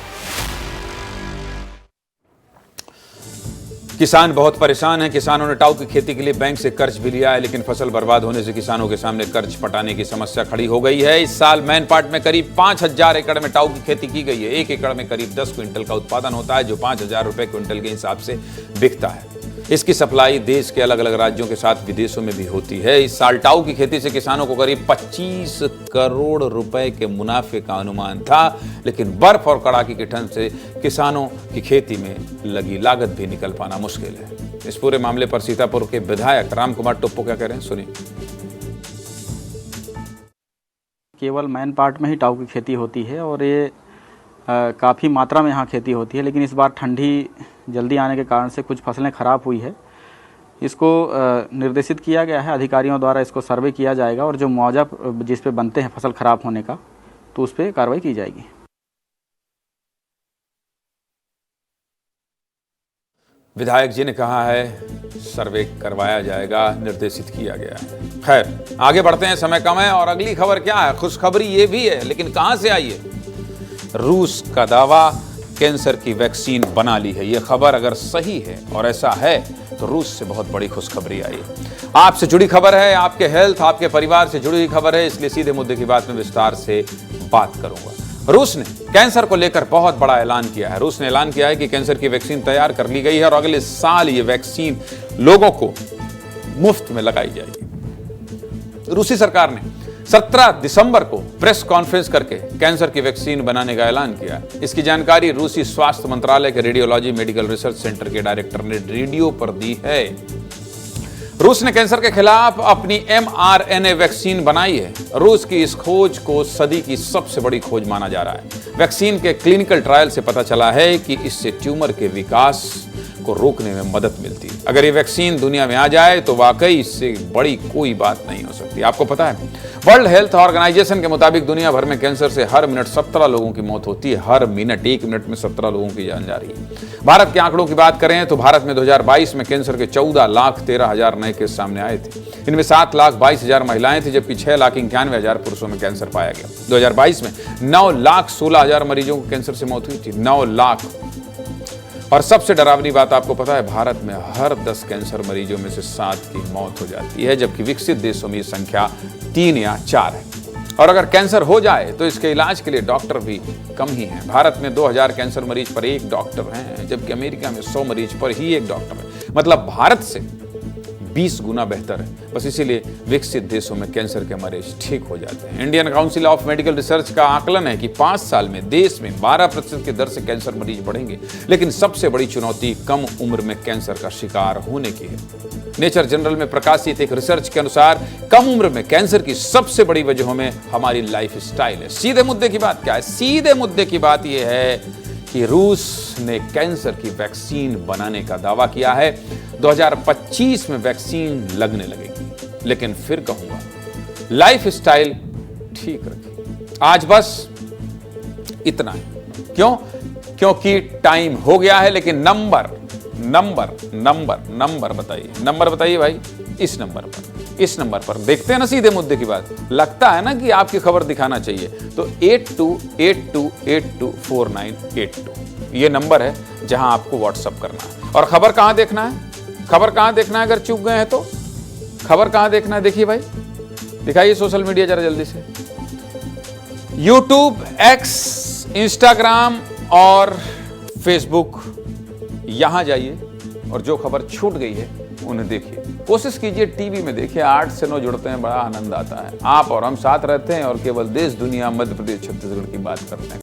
किसान बहुत परेशान हैं। किसानों ने टाऊ की खेती के लिए बैंक से कर्ज भी लिया है, लेकिन फसल बर्बाद होने से किसानों के सामने कर्ज पटाने की समस्या खड़ी हो गई है। इस साल मैन पार्ट में करीब 5000 एकड़ में टाऊ की खेती की गई है। 1 एकड़ में करीब 10 क्विंटल का उत्पादन होता है, जो 5000 रुपए क्विंटल के हिसाब से बिकता है। इसकी सप्लाई देश के अलग अलग राज्यों के साथ विदेशों में भी होती है। इस साल टाऊ की खेती से किसानों को करीब 25 करोड़ रुपए के मुनाफे का अनुमान था, लेकिन बर्फ और कड़ाके की ठंड से किसानों की खेती में लगी लागत भी निकल पाना मुश्किल है। इस पूरे मामले पर सीतापुर के विधायक राम कुमार टोप्पो क्या कह रहे हैं, सुनिए। केवल मैन पार्ट में ही टाऊ की खेती होती है और ये काफ़ी मात्रा में यहाँ खेती होती है, लेकिन इस बार ठंडी जल्दी आने के कारण से कुछ फसलें ख़राब हुई है। इसको निर्देशित किया गया है अधिकारियों द्वारा, इसको सर्वे किया जाएगा और जो मुआवजा जिस पे बनते हैं फसल ख़राब होने का, तो उस पर कार्रवाई की जाएगी। विधायक जी ने कहा है सर्वे करवाया जाएगा, निर्देशित किया गया है। खैर आगे बढ़ते हैं, समय कम है और अगली खबर क्या है? खुशखबरी ये भी है, लेकिन कहां से आई है? रूस का दावा कैंसर की वैक्सीन बना ली है। यह खबर अगर सही है और ऐसा है तो रूस से बहुत बड़ी खुशखबरी आई है। आपसे जुड़ी खबर है, आपके हेल्थ, आपके परिवार से जुड़ी हुई खबर है, इसलिए सीधे मुद्दे की बात में विस्तार से बात करूंगा। रूस ने कैंसर को लेकर बहुत बड़ा ऐलान किया है। रूस ने ऐलान किया है कि कैंसर की वैक्सीन तैयार कर ली गई है और अगले साल ये वैक्सीन लोगों को मुफ्त में लगाई जाएगी। रूसी सरकार ने 17 दिसंबर को प्रेस कॉन्फ्रेंस करके कैंसर की वैक्सीन बनाने का ऐलान किया। इसकी जानकारी रूसी स्वास्थ्य मंत्रालय के रेडियोलॉजी मेडिकल रिसर्च सेंटर के डायरेक्टर ने रेडियो पर दी है। रूस ने कैंसर के खिलाफ अपनी mRNA वैक्सीन बनाई है। रूस की इस खोज को सदी की सबसे बड़ी खोज माना जा रहा है। वैक्सीन के क्लिनिकल ट्रायल से पता चला है कि इससे ट्यूमर के विकास को रोकने में मदद मिलती है। अगर ये वैक्सीन दुनिया में आ जाए तो वाकई इससे बड़ी कोई बात नहीं हो सकती। आपको पता है, वर्ल्ड हेल्थ ऑर्गेनाइजेशन के मुताबिक दुनिया भर में कैंसर से हर मिनट 17 लोगों की मौत होती है। हर मिनट, 1 मिनट में 17 लोगों की जान जा रही है। भारत के आंकड़ों की बात करें तो भारत में 2022 में कैंसर के 14,13,000 नए केस सामने आए थे। इनमें 7,22,000 महिलाएं थी, जबकि 6,91,000 पुरुषों में कैंसर पाया गया। 2022 में 9,16,000 मरीजों को कैंसर से मौत हुई थी। 9 लाख। और सबसे डरावनी बात आपको पता है, भारत में हर 10 कैंसर मरीजों में से 7 की मौत हो जाती है, जबकि विकसित देशों में ये संख्या 3 या 4 है। और अगर कैंसर हो जाए तो इसके इलाज के लिए डॉक्टर भी कम ही हैं। भारत में 2000 कैंसर मरीज पर 1 डॉक्टर हैं, जबकि अमेरिका में 100 मरीज पर ही 1 डॉक्टर है। मतलब भारत से 20 गुना बेहतर है। बस इसीलिए विकसित देशों में कैंसर के मरीज ठीक हो जाते हैं। Indian council of medical research का आकलन है कि 5 साल में देश में 12% की दर से कैंसर मरीज बढ़ेंगे। लेकिन सबसे बड़ी चुनौती कम उम्र में कैंसर का शिकार होने की है। नेचर जनरल में प्रकाशित एक रिसर्च के अनुसार कम उम्र में कैंसर की सबसे बड़ी वजहों में हमारी लाइफ स्टाइल है। सीधे मुद्दे की बात क्या है? सीधे मुद्दे की बात यह है कि रूस ने कैंसर की वैक्सीन बनाने का दावा किया है। 2025 में वैक्सीन लगने लगेगी। लेकिन फिर कहूंगा, लाइफ स्टाइल ठीक रखिए। आज बस इतना है। क्यों? क्योंकि टाइम हो गया है। लेकिन नंबर बताइए, नंबर बताइए भाई। इस नंबर पर देखते हैं ना सीधे मुद्दे की बात। लगता है ना कि आपकी खबर दिखाना चाहिए, तो 8282824982 ये नंबर है जहां आपको व्हाट्सएप करना है। और खबर कहां देखना है? खबर कहां देखना है? अगर चूक गए हैं तो खबर कहां देखना है? देखिए भाई, दिखाइए सोशल मीडिया जरा जल्दी से। यूट्यूब, एक्स, इंस्टाग्राम और फेसबुक, यहां जाइए और जो खबर छूट गई है उन्हें देखिए। कोशिश कीजिए टीवी में देखिए। 8 से 9 जुड़ते हैं, बड़ा आनंद आता है। आप और हम साथ रहते हैं और केवल देश, दुनिया, मध्य प्रदेश, छत्तीसगढ़ की बात करते हैं।